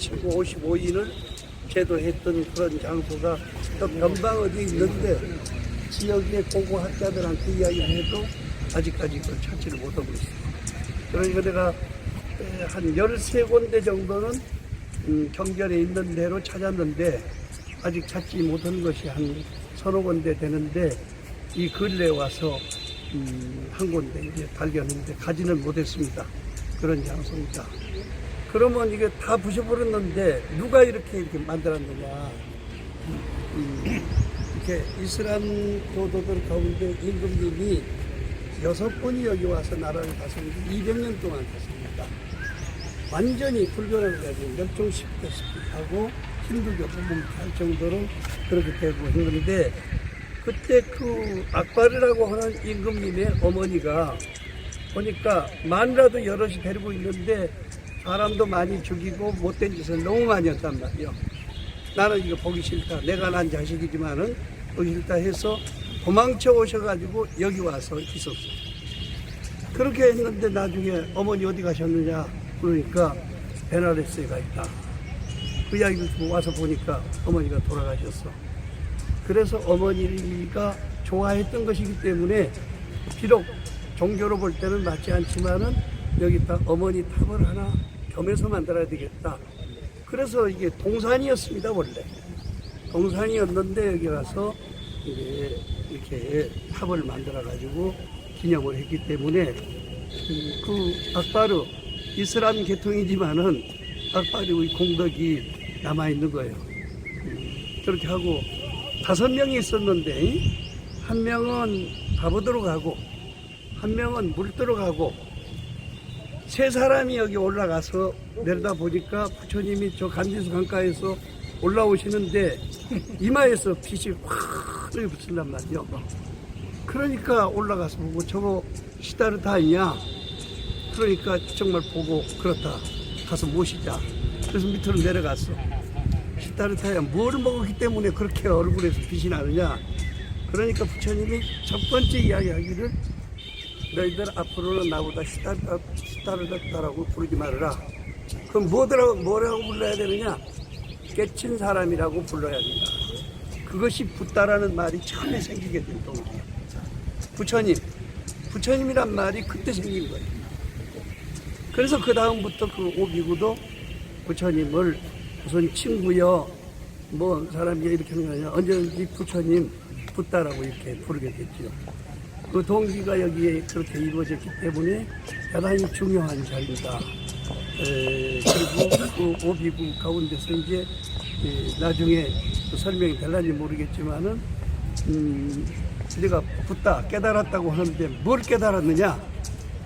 치고 55인을 제도했던 그런 장소가 또 변방 어디 있는데 지역의 고고학자들한테 이야기를 해도 아직까지 그걸 찾지를 못하고 있어요. 그러니까 내가 한 13군데 정도는 경전에 있는 대로 찾았는데 아직 찾지 못한 것이 한 서너 군데 되는데 이 근래에 와서 한 군데 이제 발견했는데 가지는 못했습니다. 그런 장소입니다. 그러면 이게 다 부셔버렸는데 누가 이렇게 만들었느냐. 이렇게 이슬람 교도들 가운데 임금님이 6분이 여기 와서 나라를 다스리는데 200년 동안 다스립니다. 완전히 불교를 가지고 멸종시켰다시피 하고 힌두교도 뭉탈 정도로 그렇게 되고 했는데 그때 그 악바르라고 하는 임금님의 어머니가 보니까 마누라도 여럿이 데리고 있는데 사람도 많이 죽이고 못된 짓을 너무 많이 했단 말이요. 나는 이거 보기 싫다. 내가 난 자식이지만은 보기 싫다 해서 도망쳐 오셔가지고 여기 와서 있었어요. 그렇게 했는데 나중에 어머니 어디 가셨느냐 그러니까 베나레스에 가 있다. 그 이야기를 와서 보니까 어머니가 돌아가셨어. 그래서 어머니가 좋아했던 것이기 때문에 비록 종교로 볼 때는 맞지 않지만은 여기다 어머니 탑을 하나 겸해서 만들어야 되겠다. 그래서 이게 동산이었습니다. 원래 동산이었는데 여기 가서 이제 이렇게 탑을 만들어 가지고 기념을 했기 때문에 그 악바르 이슬람 계통이지만은 악바르의 공덕이 남아 있는 거예요. 그렇게 하고 5명이 있었는데 한 명은 바보들어 가고 한 명은 물들어 가고 3사람이 여기 올라가서 내려다 보니까 부처님이 저 간지수 강가에서 올라오시는데 이마에서 빛이 확 붙는단 말이요. 그러니까 올라가서 보고 저거 시다르타이냐? 그러니까 정말 보고 그렇다. 가서 모시자. 그래서 밑으로 내려갔어. 시다르타야 뭘 먹었기 때문에 그렇게 얼굴에서 빛이 나느냐? 그러니까 부처님이 첫 번째 이야기하기를 너희들 앞으로는 나보다 시다르다라고 부르지 말아라. 그럼 뭐라고 불러야 되느냐? 깨친 사람이라고 불러야 된다. 그것이 붓다라는 말이 처음에 생기게 된 동기예요. 부처님이란 말이 그때 생긴 거예요. 그래서 그 다음부터 그 오비구도 부처님을 무슨 친구여 뭐 사람이 이렇게 하는 거 아니라 언제든지 부처님 붓다라고 이렇게 부르게 됐죠. 그 동기가 여기에 그렇게 이루어졌기 때문에 대단히 중요한 자리입니다. 그리고 그 오비구 가운데서 이제 나중에 설명이 될는지 모르겠지만은 내가 붓다 깨달았다고 하는데 뭘 깨달았느냐?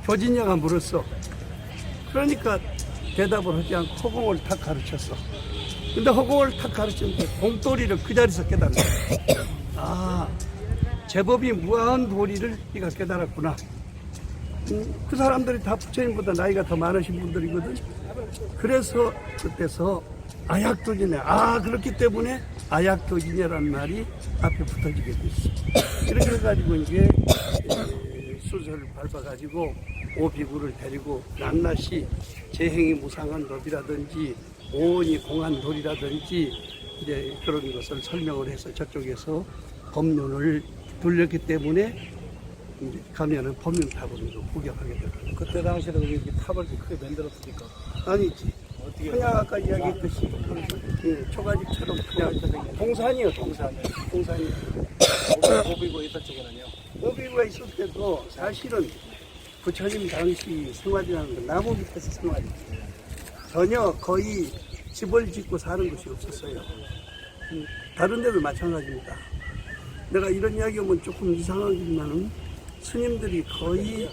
조진녀가 물었어. 그러니까 대답을 하지 않고 허공을 탁 가르쳤어. 근데 허공을 탁 가르쳤는데 공돌이를 그 자리에서 깨달은 거야. 아, 제법이 무한 도리를 네가 깨달았구나. 그 사람들이 다 부처님보다 나이가 더 많으신 분들이거든. 그래서 그때서 아약도진해. 아, 그렇기 때문에 아약도진해라는 말이 앞에 붙어지게 됐어. 이렇게 해가지고 이제 수설을 밟아가지고 오비구를 데리고 낱낱이 재행이 무상한 법이라든지 오온이 공한 돌이라든지 이제 그런 것을 설명을 해서 저쪽에서 법륜을 돌렸기 때문에 이제 가면은 법륜탑으로 구경하게 되고. 그때 당시에도 이렇게 탑을 크게 만들었으니까. 아니지. 어떻게 그냥 아까 이야기했듯이 초가집처럼 그냥 동산이요, 동산. 동산이. 오비고 있던 쪽에는요. 오비구가 있을 때도 사실은 부처님 당시 생활이라는 건 나무 밑에서 생활이지. 전혀 거의 집을 짓고 사는 것이 없었어요. 다른 데도 마찬가지입니다. 내가 이런 이야기 하면 조금 이상하지만은 스님들이 거의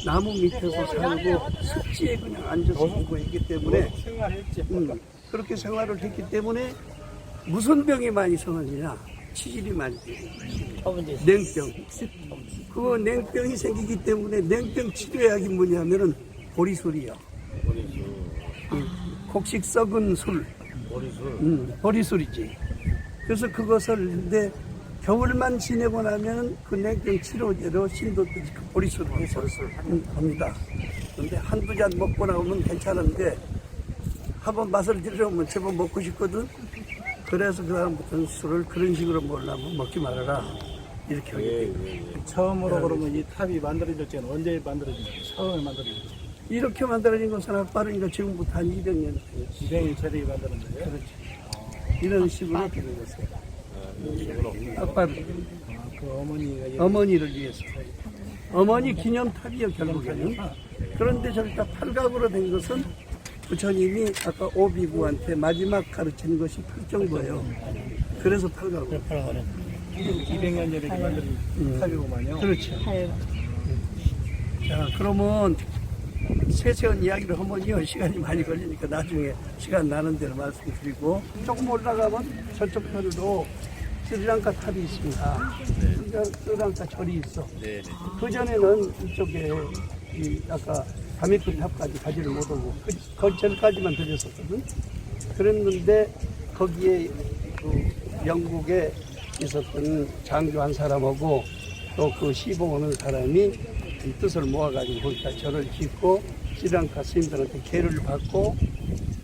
나무 밑에서 살고 습지에 그냥 앉아서 공부했기 때문에 생활했지. 그렇게 생활을 했기 때문에 무슨 병이 많이 생기냐? 치질이 많이 생겨요. 냉병. 그거 냉병이 생기기 때문에 냉병 치료약이 뭐냐면은 보리술이요. 곡식 썩은 술. 보리술. 보리술이지. 그래서 그것을 근데 겨울만 지내고 나면 그 냉병 치료제로 신도들이 그 보리술을 해서 합니다. 근데 한두 잔 먹고 나오면 괜찮은데 한번 맛을 들여보면 제법 먹고 싶거든. 그래서 그 다음부터는 술을 그런 식으로 먹으려면 먹지 말아라. 이렇게 하게 됩니다. 처음으로 그러면 이 탑이 만들어질 때는 언제 만들어진 거예요? 처음에 만들어진 거예요? 이렇게 만들어진 것은 빠르니까 지금부터 한 200년. 200년 전에 만드는 거예요? 그렇지. 이런 식으로 되는 것이에요. 아빠를, 그 어머니가 어머니를 위해서. 어머니 기념탑이요, 결국에는. 그런데 저기 다 팔각으로 된 것은 부처님이 아까 오비구한테 마지막 가르친 것이 팔정거예요. 그래서 팔각으로. 200년 전에 이렇게 만든 탑이고만요. 그렇죠. 자, 그러면 세세한 이야기를 하면요, 시간이 많이 걸리니까 나중에 시간 나는 대로 말씀드리고, 조금 올라가면 저쪽 편으로 스리랑카 탑이 있습니다. 스리랑카 절이 있어. 그 전에는 이쪽에 아까 다메크 탑까지 가지를 못하고 그 절까지만 들렸었거든. 그랬는데 거기에 그 영국에 있었던 장교 한 사람하고 또 그 시봉하는 사람이 이 뜻을 모아가지고 거기다 절을 짓고 스리랑카 스님들한테 계를 받고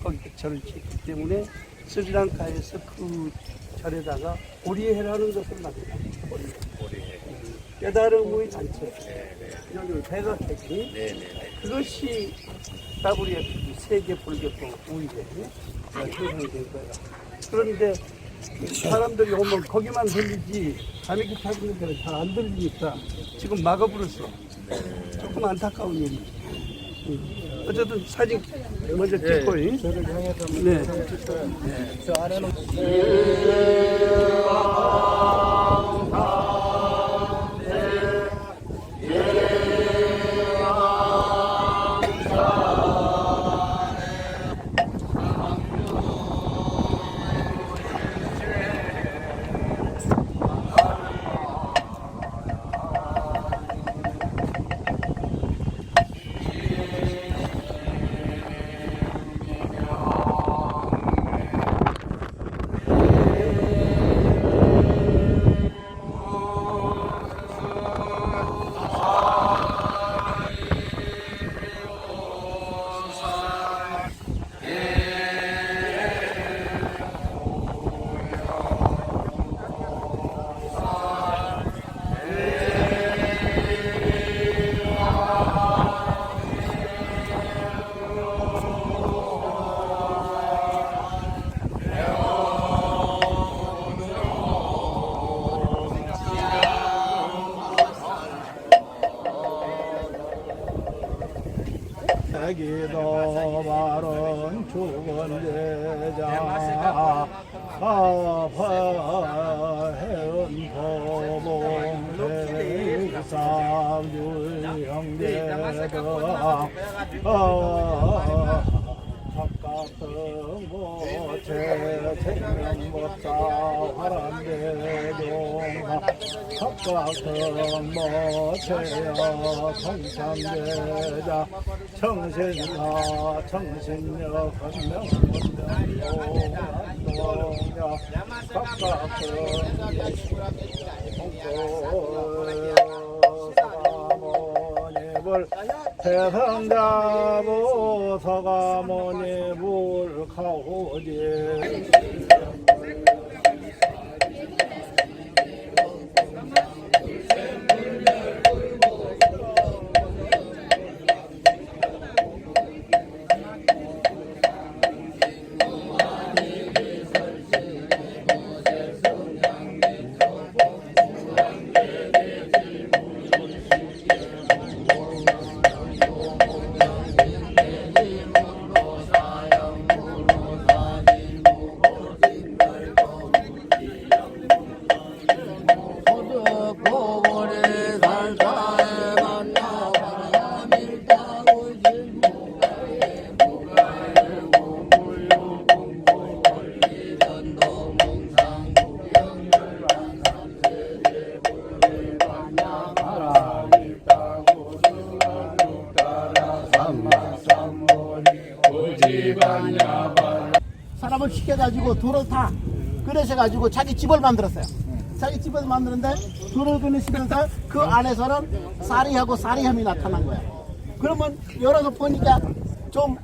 거기다 절을 짓기 때문에 스리랑카에서 그 절에다가 보리해라는 것을 만들어요. 보리해. 깨달음의 단체. 여기 대각해지. 그것이 WF 세계 불교통 우위에 형성이 된 거예요. 그런데 사람들이 오면 거기만 들리지 다미키 타고 있는 데는 잘 안 들리니까 지금 막아버렸어. 조금 안타까운 일이지. 어쨌든 사진 먼저 찍고. 저를 향해서 네. 저 아래는 기도 바른 죽은 제자 아파해은 보봉 대상주형제가 각각은 모체 생명법사 화란대종하 각각은 모체여 성참대자 정신사 정신력 건명건명동야 각각은 사모님을 대성자부 서가모니불 가오지 사람을 시켜가지고 돌을 다 그러셔가지고 자기 집을 만들었어요. 자기 집을 만드는데 돌을 그리시면서 그 안에서는 쌀이하고 쌀이함이 나타난 거야. 그러면 열어서 보니까 좀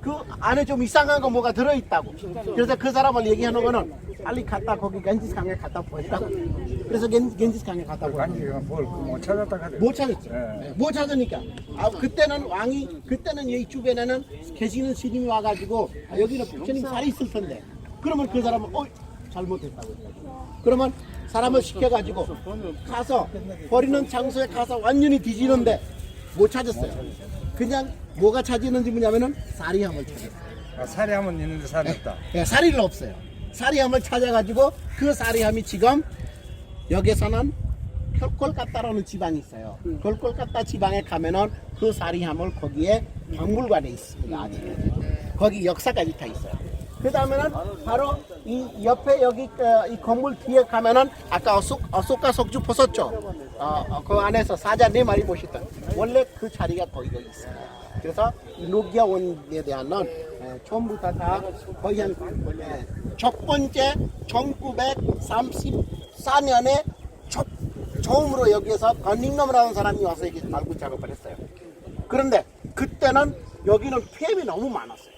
그 안에 좀 이상한 거 뭐가 들어있다고. 그래서 그 사람을 얘기하는 거는 빨리 갖다 거기 겐지스강에 갖다 버리라고. 그래서 겐지스강에 갖다 버리라고. 못 찾았다 가지고. 못 찾았죠. 못 찾으니까. 그때는 왕이, 그때는 여기 주변에는 계시는 스님이 와가지고, 여기는 부처님 살이 있을 텐데. 그러면 그 사람은, 잘못했다고. 그러면 사람을 시켜가지고, 가서, 버리는 장소에 가서 완전히 뒤지는데, 못 찾았어요. 그냥 뭐가 찾이는지 뭐냐면은, 쌀이함을 찾았어요. 사리함은 있는데 살이 없다. 예, 쌀이는 없어요. 쌀이함을 찾아가지고, 그 쌀이함이 지금, 여기서는 콜콜카타라는 지방이 있어요. 콜콜카타 지방에 가면은 그 쌀이함을 거기에 박물관에 있습니다. 아직 거기 역사까지 다 있어요. 그 다음에는 바로 이 옆에 여기 이 건물 뒤에 가면은 아까 어소카 석주 보셨죠? 그 안에서 사자 4마리 보셨던 원래 그 자리가 거기가 있어요. 그래서 노기아원에 대한은 전부 다 거의 한 첫 번째 1934년에 처음으로 여기에서 건닝놈이라는 사람이 와서 여기 발굴 작업을 했어요. 그런데 그때는 여기는 뱀이 너무 많았어요.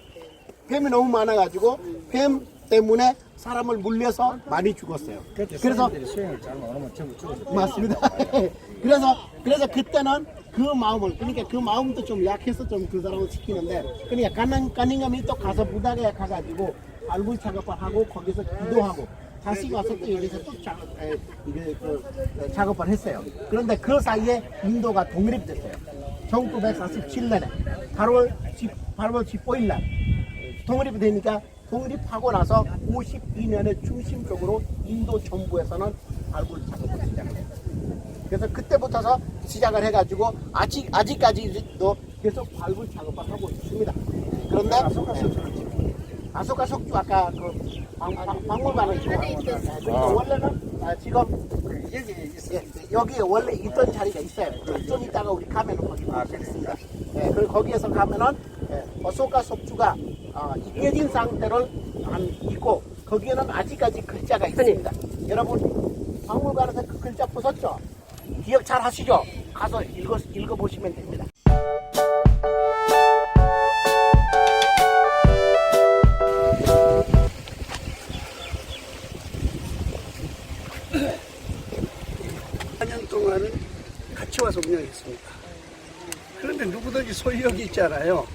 뱀이 너무 많아가지고 뱀 때문에 사람을 물려서 많이 죽었어요. 그래서 수행을 잘못하면 전부 죽었어. 맞습니다. 그래서 그때는 그 마음을, 그러니까 그 마음도 좀 약해서 좀 그 사람을 지키는데, 그러니까 가닝감이 또 가서 부닥에 가가지고 발굴 작업을 하고 거기서 기도하고 다시 와서 또 여기서 또 작업을 했어요. 그런데 그 사이에 인도가 독립됐어요. 1947년에 8월 15일 날 독립이 되니까 독립하고 나서 52년에 중심적으로 인도 정부에서는 발굴 작업을 시작해요. 그래서 그때부터서 시작을 해가지고 아직까지도 계속 발굴 작업을 하고 있습니다. 그런데 아소카 석주 아까 그 박물관에 있고 원래는 지금 여기 원래 있던 자리가 있어요. 좀 이따가 우리 가면은 거기 있습니다. 그리고 거기에서 가면은 아소카 석주가 깨진 상태를 있고 거기에는 아직까지 글자가 있습니다. 여러분 박물관에서 그 글자 보셨죠? 기억 잘 하시죠? 가서 읽어보시면 됩니다. 동안은 같이 와서 운영했습니다. 그런데 누구든지 소유욕이 있잖아요.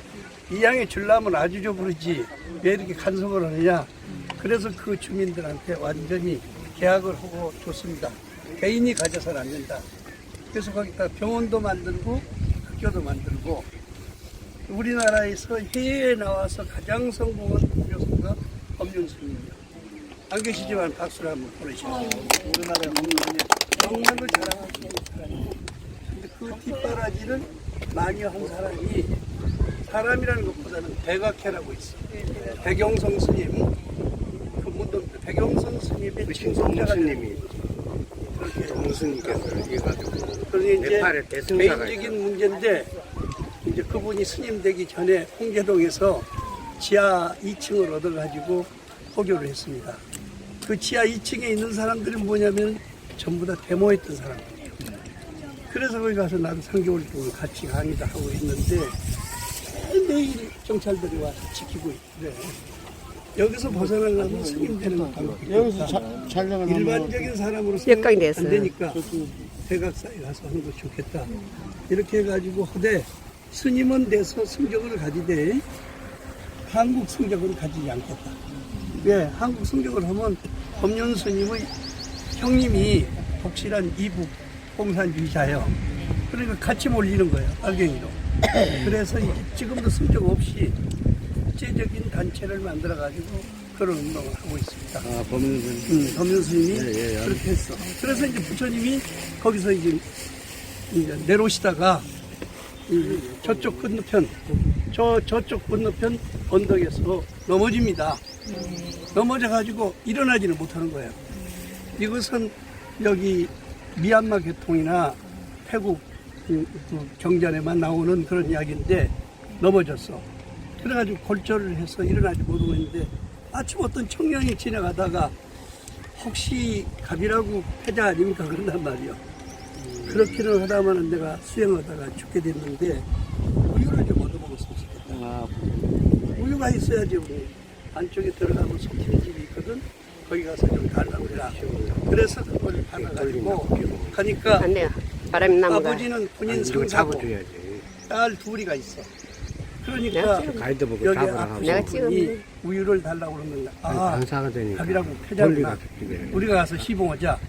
이 양에 줄라면 아주 좀 부르지 왜 이렇게 간섭을 하느냐. 그래서 그 주민들한테 완전히 계약을 하고 줬습니다. 개인이 가져서는 안 된다. 그래서 거기다 병원도 만들고 학교도 만들고 우리나라에서 해외에 나와서 가장 성공한 교수가 법륜스님이요. 안 계시지만 박수를 한번 보내시죠. 우리나라의 법륜스님. 정말로 자랑하시는 사람이고, 근데 그 뒷바라지를 많이 한 사람이 사람이라는 것보다는 백악회라고 있어. 백영성 스님, 그 문동 백영성 스님의 친손자가 스님이 그렇게 동스님께서 해가지고 그러니 이제 네팔의 대승사가 개인적인 문제인데 이제 그분이 스님 되기 전에 홍계동에서 지하 2층을 얻어가지고 포교를 했습니다. 그 지하 2층에 있는 사람들은 뭐냐면 전부 다 데모했던 사람들이에요. 그래서 거기 가서 나도 3개월 동안 같이 강의도 하고 있는데 매일 경찰들이 와서 지키고 있대. 여기서 벗어나려면 스님 되는 방법이 여기서 없다. 촬영을 일반적인 사람으로서 역강이 안 됐어요. 되니까 백악사에 가서 하는 거 좋겠다. 이렇게 해가지고 하되 스님은 돼서 성적을 가지되 한국 성적을 가지지 않겠다. 왜? 한국 성적을 하면 법륜 스님의 형님이 독실한 이북 공산주의자예요. 그러니까 같이 몰리는 거예요. 빨갱이로. 그래서 이제 지금도 성적 없이 국제적인 단체를 만들어가지고 그런 운동을 하고 있습니다. 아, 법륜스님. 법륜 스님이 예, 예. 그렇게 했어. 그래서 이제 부처님이 거기서 이제 내려오시다가 저쪽 건너편, 저쪽 건너편 언덕에서 넘어집니다. 넘어져가지고 일어나지는 못하는 거예요. 이것은 여기 미얀마 계통이나 태국 그 경전에만 나오는 그런 이야기인데 넘어졌어. 그래가지고 골절을 해서 일어나지 못하고 있는데 아침 어떤 청년이 지나가다가 혹시 갑이라고 패자 아닙니까? 그런단 말이요. 그렇기는 하다마는 내가 수행하다가 죽게 됐는데 우유를 좀 얻어먹었으면 좋겠다. 아, 우유가 있어야지 뭐 안쪽에 들어가면 속히는 집이 있거든. 거기 가서 좀 달라고 해라. 그래서 그걸 받아가지고 가니까 안 돼요. 바람이 나무가. 아버지는 군인 이거 상사고 잡아줘야지. 딸 둘이가 있어. 그러니까 내가 가이드 보고 여기 잡으라 앞에 하고. 내가 분이 찍었는데. 우유를 달라고 그러는 거야. 아, 방사가 되니까. 갑이라고 멀리 패자구나. 가서 찍어야 우리가 가서 시봉하자.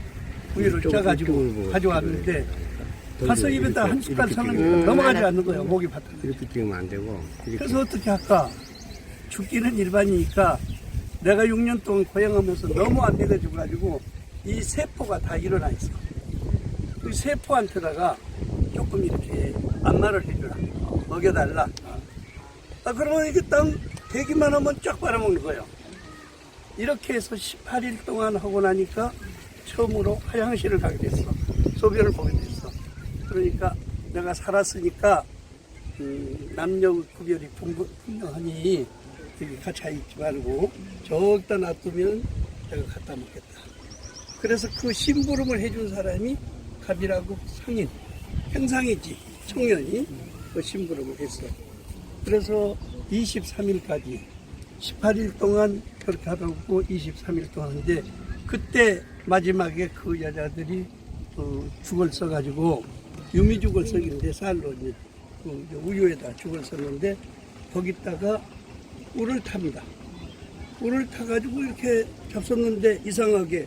우유를 이쪽을 짜가지고 보고 가져왔는데 찍어야 가서 돼. 입에다 한 숟갈 이렇게 사는 넘어가지 않는 거예요. 목이 바닥에. 이렇게 찍으면 안 되고. 이렇게. 그래서 어떻게 할까? 죽기는 일반이니까 내가 6년 동안 고행하면서 너무 안 믿어줘가지고 이 세포가 다 일어나 있어. 그 세포한테다가 조금 이렇게 안마를 해주라. 먹여달라. 아, 그러면 이게 땅 대기만 하면 쫙 빨아먹는 거예요. 이렇게 해서 18일 동안 하고 나니까 처음으로 화장실을 가게 됐어. 소변을 보게 됐어. 그러니까 내가 살았으니까 남녀 구별이 분명하니 여기 같이 있지 말고 저기다 놔두면 내가 갖다 먹겠다. 그래서 그 심부름을 해준 사람이 갑이라고 상인, 행상이지 청년이 그 심부름을 했어. 그래서 23일까지 18일 동안 그렇게 하고 23일 동안 하는데 그때 마지막에 그 여자들이 죽을 써가지고 유미죽을 썩인데 쌀로 이제 그 우유에다 죽을 썼는데 거기다가 꿀을 탑니다. 꿀을 타가지고 이렇게 잡섰는데 이상하게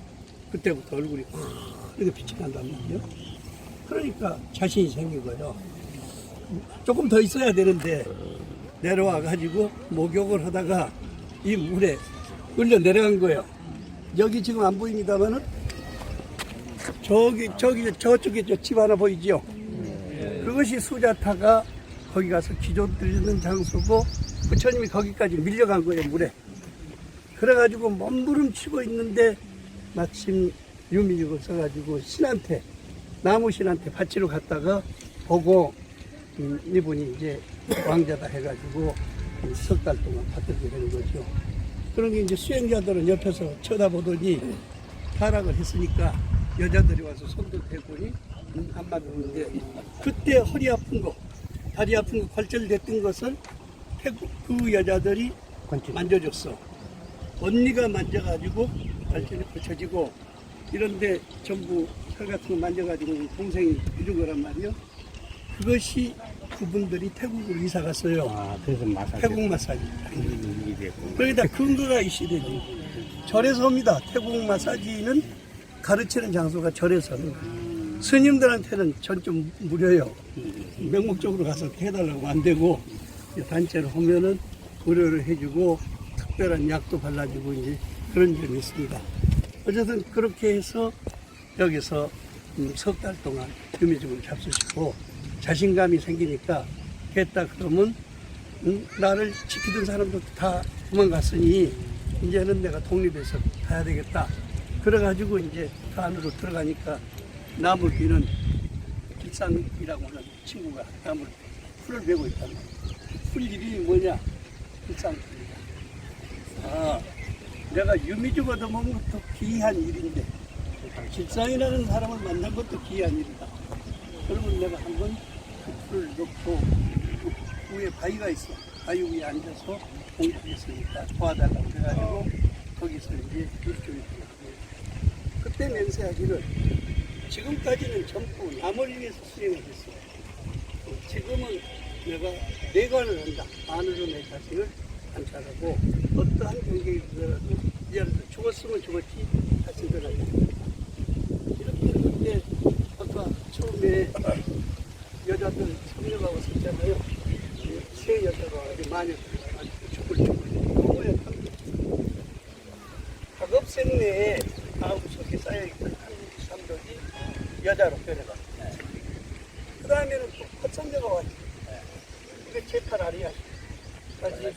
그때부터 얼굴이 확 이렇게 빛이 난단 말이에요. 그러니까 자신이 생긴 거예요. 조금 더 있어야 되는데 내려와가지고 목욕을 하다가 이 물에 끌려 내려간 거예요. 여기 지금 안 보입니다만은 저쪽에 저 집 하나 보이죠? 그것이 수자타가 거기 가서 기도 드리는 장소고 부처님이 거기까지 밀려간 거예요, 물에. 그래가지고 몸부림치고 있는데 마침 유미죽을 써가지고 신한테, 나무 신한테 바치러 갔다가 보고 이분이 이제 왕자다 해가지고 석 달 동안 받들게 되는 거죠. 그런 게 이제 수행자들은 옆에서 쳐다보더니 타락을 했으니까 여자들이 와서 손도 대고니 안 맞는데 그때 허리 아픈 거, 다리 아픈 거 관절됐던 것을 그 여자들이 만져줬어. 언니가 만져가지고 관절이 고쳐지고 이런데 전부 살 같은 거 만져가지고 동생이 해준 거란 말이요. 그것이 그분들이 태국으로 이사 갔어요. 아, 그래서 마사지. 태국 마사지. 이게 됐고. 거기다 근거가 있어야지. 절에서 옵니다. 태국 마사지는 가르치는 장소가 절에서 하는 거예요. 스님들한테는 전 좀 무료예요. 맹목적으로 가서 해달라고 안 되고 단체로 오면은 의료를 해주고 특별한 약도 발라주고 이제 그런 점이 있습니다. 어쨌든 그렇게 해서 여기서 석 달 동안 유미죽을 잡수시고 자신감이 생기니까 했다 그러면 나를 지키던 사람도 다 도망갔으니 이제는 내가 독립해서 가야 되겠다. 그래가지고 이제 그 안으로 들어가니까 나무 비는 길상이라고 하는 친구가 나무 풀을 베고 있단 말이야. 풀 이름이 뭐냐? 길상풀이다. 아, 내가 유미죽 얻어먹은 것도 기이한 일인데 길상이라는 사람을 만난 것도 기이한 일이다. 그러면 내가 한번 그 풀을 넣고 그 위에 바위가 있어. 바위 위에 앉아서 공부하겠으니까 도와달라고 해가지고 거기서 이제 일주일 동안 그때 맹세하기를 지금까지는 전부 남을 위해서 수행을 했어. 지금은 내가 내관을 한다. 안으로 내 자신을 관찰하고 어떠한 경계에 들어도 예를 들어 죽었으면 죽었지 다시 일어나야 된다. 이렇게 그때 아까 처음에 여자들 성녀하고 썼잖아요. 세 여자가 아주 마녀 죽을 너무야. 작업생내에 마음속에 쌓여있던 삼덕이 여자로 변해가. 그 다음에는 또 헛삼녀가 왔지. 이게 제8 아리야. 다시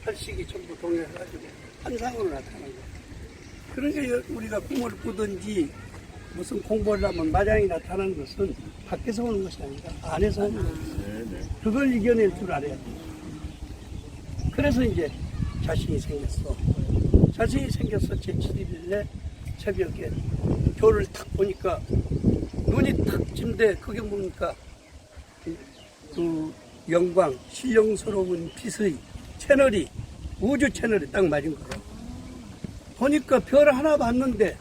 팔식이 전부 동요해가지고 한상으로 나타난 거야. 그러니까 우리가 꿈을 꾸든지 무슨 공부를 하면 마장이 나타나는 것은 밖에서 오는 것이 아니라 안에서 오는 거야. 그걸 이겨낼 줄 알아야 돼. 그래서 이제 자신이 생겼어. 자신이 생겨서 제7일에 새벽에 별을 탁 보니까 눈이 탁 찐데 그게 뭡니까? 그 영광, 신령스러운 빛의 채널이 우주 채널이 딱 맞은 거예요. 보니까 별 하나 봤는데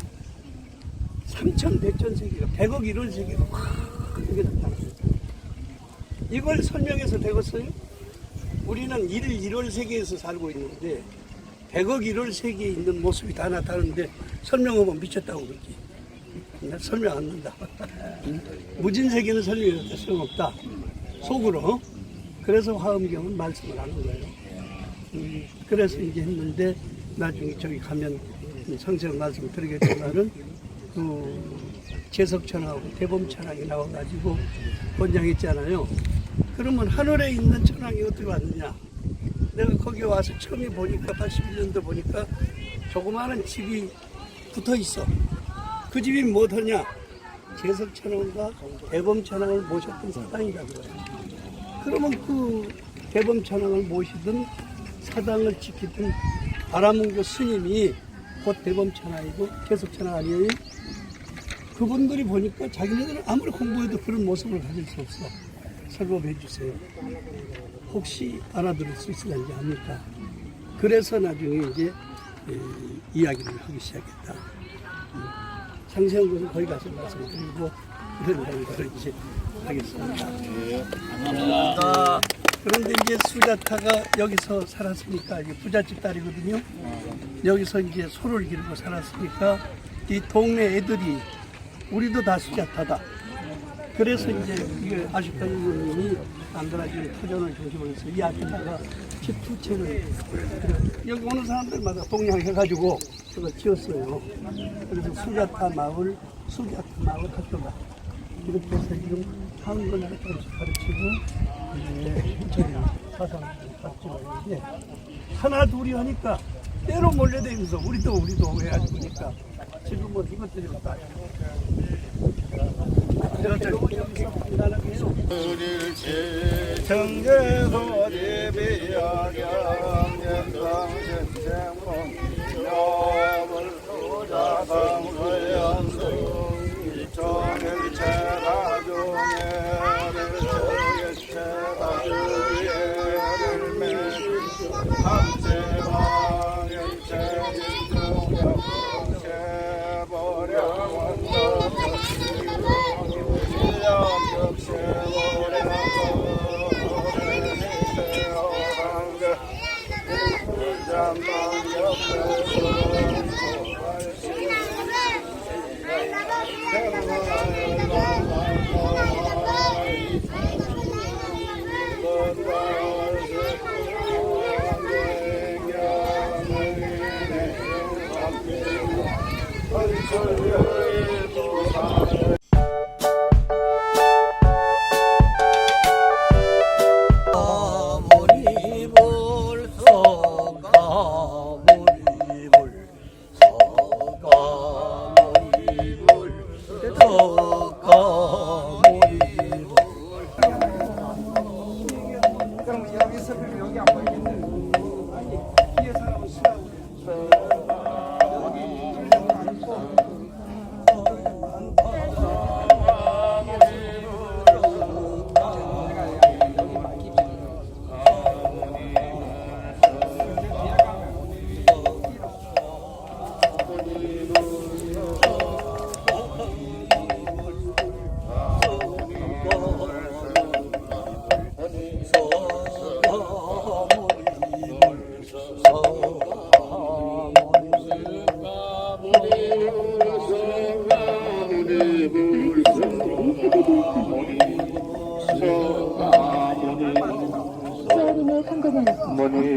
3,100천 세계가 100억 1월 세계가 크게 나타났어요. 이걸 설명해서 되겠어요? 우리는 1월 세계에서 살고 있는데 100억 1월 세계에 있는 모습이 다 나타나는데 설명하면 미쳤다고 그러지. 나 설명 안 한다. 무진 세계는 설명할 소용없다. 속으로. 그래서 화엄경은 말씀을 하는 거예요. 그래서 이제 했는데 나중에 저기 가면 상세한 말씀 드리겠지만은 그 제석천하고 대범천왕이 나와가지고 권장했잖아요. 그러면 하늘에 있는 천왕이 어떻게 왔느냐? 내가 거기 와서 처음에 보니까 81년도 보니까 조그마한 집이 붙어 있어. 그 집이 뭐더냐? 제석천왕과 대범천왕을 모셨던 사당이라고 해요. 그러면 그 대범천왕을 모시던 사당을 지키던 바라문교 스님이 곧 대범천왕이고 제석천왕 아니에요? 그분들이 보니까 자기네들은 아무리 공부해도 그런 모습을 가질 수 없어. 설법해 주세요. 혹시 알아들을 수 있을지 압니까? 그래서 나중에 이제 이야기를 하기 시작했다. 상세한 것은 거기 가서 말씀드리고 이런 것을 이제 하겠습니다. 감사합니다. 그런데 이제 수자타가 여기서 살았으니까 이제 부잣집 딸이거든요. 여기서 이제 소를 기르고 살았으니까 이 동네 애들이 우리도 다 수자타다. 그래서 이제 이게 아시카 유님이 안드라지의 터전을 중심으로 해서 이 앞에다가 집 두 채를 여기 오는 사람들마다 동양해가지고 그걸 지었어요. 그래서 수자타 마을 학교가 이렇게 해서 지금 한글을 조금씩 가르치고 저기 사상을 가르치고 있는데 하나 둘이 하니까 때로 몰려다니면서 우리도 해가지고 그러니까 지금은 이것들이 다 정제소리 비약양 연강신생문 여불 수자상서연승 이천일체가중애를 저개체가주예를 매주 함재방일체진중역세보려원너 그럼 여기 서면 여기 안 보이겠네. 수아림에 성공하였습니다.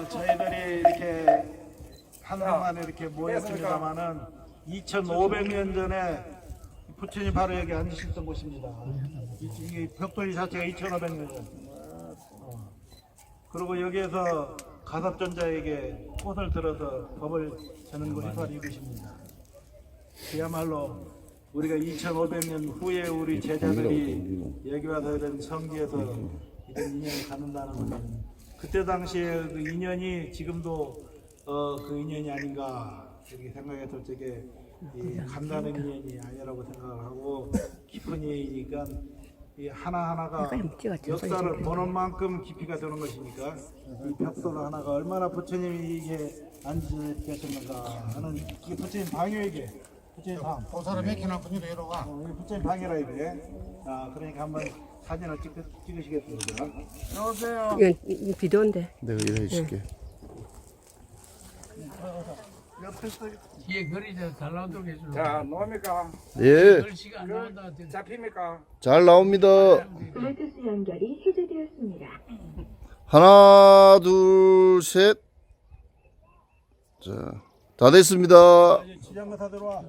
저희들이 이렇게 하늘만에 이렇게 모였습니다만은 2,500년 전에 부처님 바로 여기 앉으셨던 곳입니다. 이 벽돌이 자체가 2,500년 전. 그리고 여기에서 가섭존자에게 꽃을 들어서 법을 전한 곳이 바로 이곳입니다. 그야말로 우리가 2,500년 후에 우리 제자들이 여기 와서 이런 성지에서 이런 인연을 갖는다는 것은 그때 당시에 그 인연이 지금도 그 인연이 아닌가 이렇게 생각이 들 적에 이 간단한 인연이 아니라고 생각을 하고 깊은 인연이니까 이 하나하나가 역사를 보는 만큼 깊이가 되는 것이니까 이 벽돌 하나가 얼마나 부처님이 이게 앉으셨는가 하는 이게 부처님 방위에게 부처님 방. 사람 맥히나 분위로 이러가. 이게 부처님 방이라 이게. 그러니까 한번 사진을 찍으시겠습니다. 여보세요. 이건 비디오인데. 내가 이래 줄게. 뒤에 거리 잘 나오도록 해주는 자, 놓습니까? 예, 글씨가 안 나온다. 잡힙니까? 잘 나옵니다. 블루투스 연결이 해제되었습니다. 하나, 둘, 셋. 자, 다 됐습니다. 지장가사 들어와.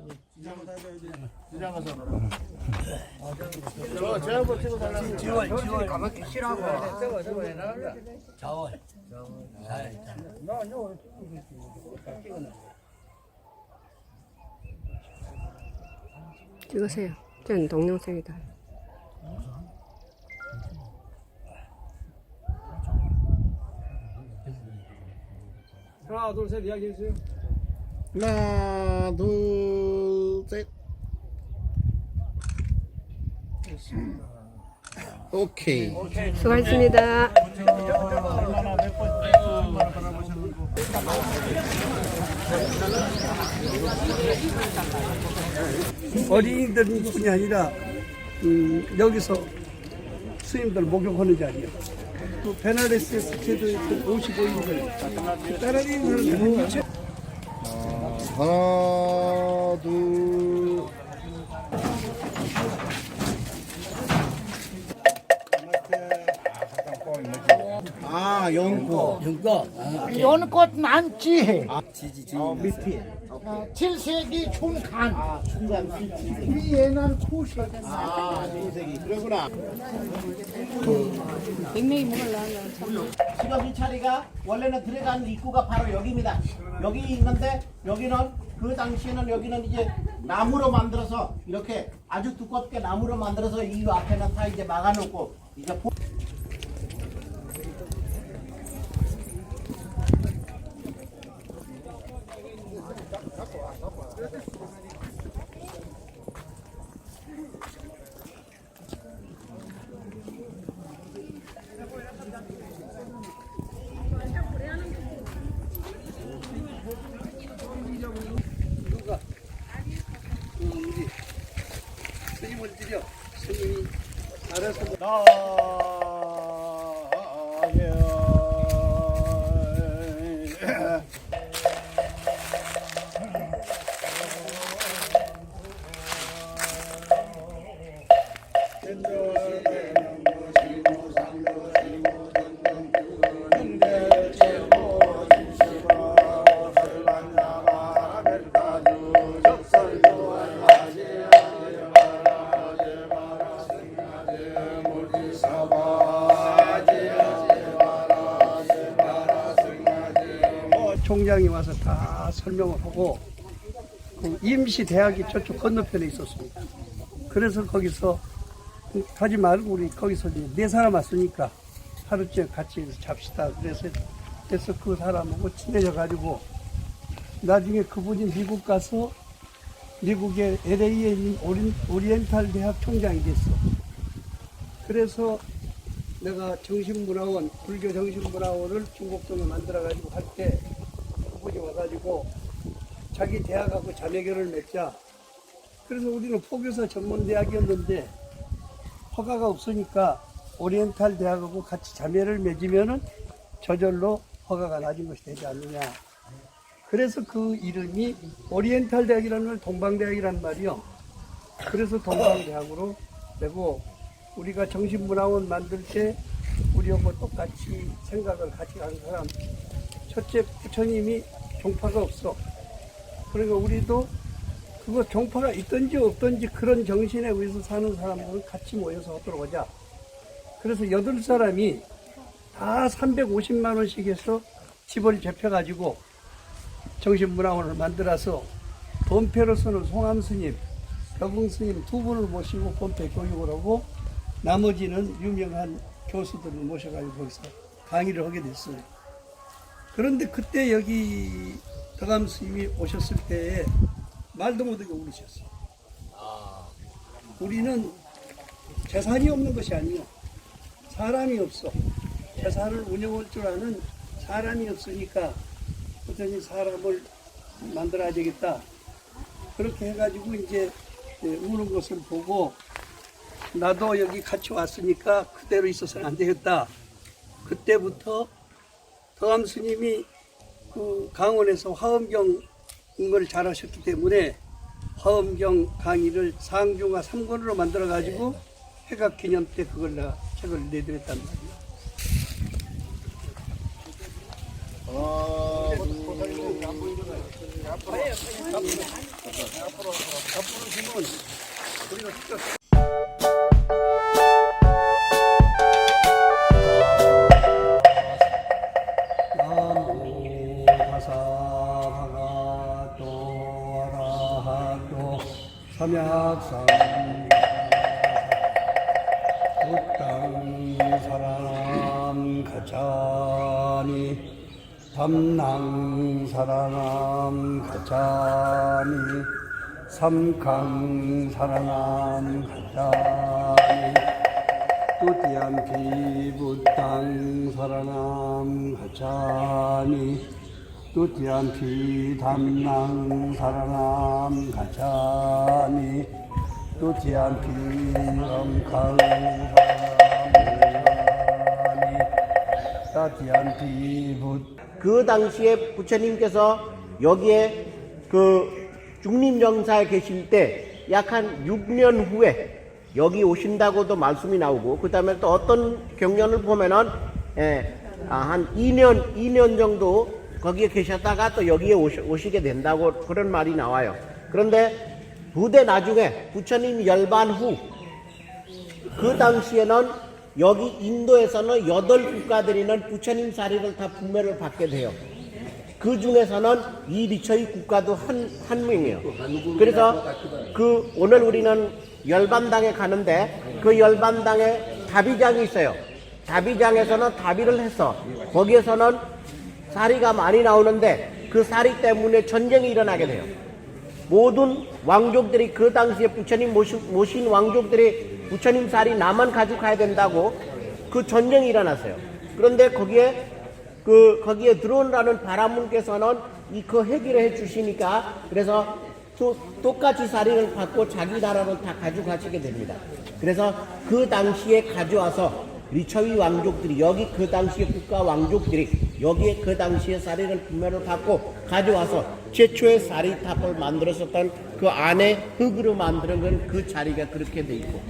지장가사 들어와. 지원 가만히 쉬라고. 자원. 찍으세요. 전 동영상이다. 하나, 둘, 셋 이야기해 주세요. 하나, 둘, 셋. 오케이. 수고하셨습니다. 얼마나 몇번 바라보셨는고. 어린이들뿐이 아니라 여기서 스님들 목욕하는 자리요. 또 베나레스에서 제도했던 55인들 따라다니는 그 하나, 둘. 아, 연꽃. 연꽃 많지. 밑에. 7세기 중간. 아, 중간 밑에. 위에는 9세기. 아, 중색이. 그러구나. 지금 이 차례가 원래는 들어가는 입구가 바로 여기입니다. 여기 있는데 여기는 그 당시에는 여기는 이제 나무로 만들어서 이렇게 아주 두껍게 나무로 만들어서 이 앞에는 다 이제 막아놓고 이제 우리 스님을 드려 스님이 알아서 총장이 와서 다 설명을 하고 그 임시 대학이 저쪽 건너편에 있었습니다. 그래서 거기서 가지 말고 우리 거기서 이제 4사람 왔으니까 하루쯤 같이 잡시다. 그래서 그 사람하고 친해져 가지고 나중에 그분이 미국 가서 미국의 LA에 있는 오리엔탈 대학 총장이 됐어. 그래서 내가 정신문화원, 불교 정신문화원을 중곡동에 만들어가지고 할 때 그분이 와가지고 자기 대학하고 자매결을 맺자. 그래서 우리는 포교사 전문대학이었는데 허가가 없으니까 오리엔탈 대학하고 같이 자매를 맺으면은 저절로 허가가 나진 것이 되지 않느냐. 그래서 그 이름이 오리엔탈 대학이라는 말 동방대학이란 말이요. 그래서 동방대학으로 되고 우리가 정신문화원 만들 때 우리하고 똑같이 생각을 같이 한 사람 첫째 부처님이 종파가 없어. 그러니까 우리도 그거 종파가 있든지 없든지 그런 정신에 의해서 사는 사람들은 같이 모여서 하도록 하자. 그래서 8사람이 다 350만 원씩 해서 집을 잡혀가지고 정신문화원을 만들어서 본패로서는 송암스님, 벽웅스님 2분을 모시고 본패 교육을 하고 나머지는 유명한 교수들을 모셔가지고 거기서 강의를 하게 됐어요. 그런데 그때 여기 덕암 스님이 오셨을 때에 말도 못하게 울으셨어요. 우리는 재산이 없는 것이 아니요. 사람이 없어. 재산을 운영할 줄 아는 사람이 없으니까 어쩌니 사람을 만들어야 되겠다. 그렇게 해가지고 이제 우는 것을 보고 나도 여기 같이 왔으니까 그대로 있어서는 안 되겠다. 그때부터 덕암 스님이 그 강원에서 화엄경을 잘하셨기 때문에 화엄경 강의를 상중하 3권으로 만들어가지고 회각 기념 때 그걸 내가 책을 내드렸단 말이에요. 앞으로 주면 우리가 직접 삼약상 북당 사람 가자니 담낭 사람 가자니 삼강 사람 가자니 두티암피 북당 사람 가자니 두티암피 담낭 사랑함 가자니 두티암피 엄강 사랑함 따티암피 그 당시에 부처님께서 여기에 그 중림정사에 계실 때 약 한 6년 후에 여기 오신다고도 말씀이 나오고 그 다음에 또 어떤 경전을 보면은 한 2년 정도 거기에 계셨다가 또 여기에 오시게 된다고 그런 말이 나와요. 그런데 부대 나중에 부처님 열반 후 그 당시에는 여기 인도에서는 8국가들이는 부처님 사리를 다 분배를 받게 돼요. 그 중에서는 이 리처위 국가도 한 명이에요. 그래서 그 오늘 우리는 열반당에 가는데 그 열반당에 다비장이 있어요. 다비장에서는 다비를 했어. 거기에서는 사리가 많이 나오는데 그 사리 때문에 전쟁이 일어나게 돼요. 모든 왕족들이 그 당시에 부처님 모신 왕족들이 부처님 사리 나만 가져가야 된다고 그 전쟁이 일어났어요. 그런데 거기에 들어오라는 바라문께서는 그 해결을 해 주시니까 그래서 똑같이 사리를 받고 자기 나라로 다 가져가시게 됩니다. 그래서 그 당시에 가져와서 리처위 왕족들이 여기 그 당시에 국가 왕족들이 여기에 그 당시에 사리를 분배를 받고 가져와서 최초의 사리탑을 만들었었던 그 안에 흙으로 만드는 건 그 자리가 그렇게 돼 있고.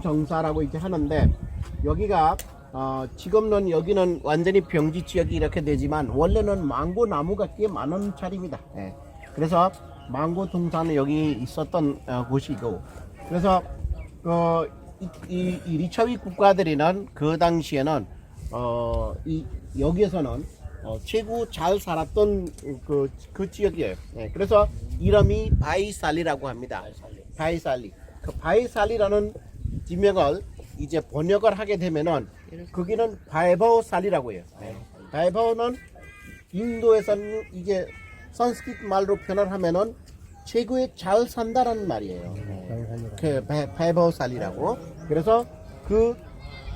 정사라고 이제 하는데 여기가 지금은 여기는 완전히 병지 지역이 이렇게 되지만 원래는 망고 나무가 꽤 많은 자리입니다. 예. 그래서 망고 동산은 여기 있었던 곳이고 그래서 이 리처위 국가들이는 그 당시에는 여기에서는 최고 잘 살았던 그 지역이에요. 예. 그래서 이름이 바이살리라고 합니다. 바이살리. 그 바이살리라는 지명을 이제 번역을 하게 되면은 거기는 바이버살리라고 해요. 바이버는 인도에서는 이제 산스크리트 말로 표현하면은 최고의 잘 산다라는 말이에요. 그 바이버살리라고. 그래서 그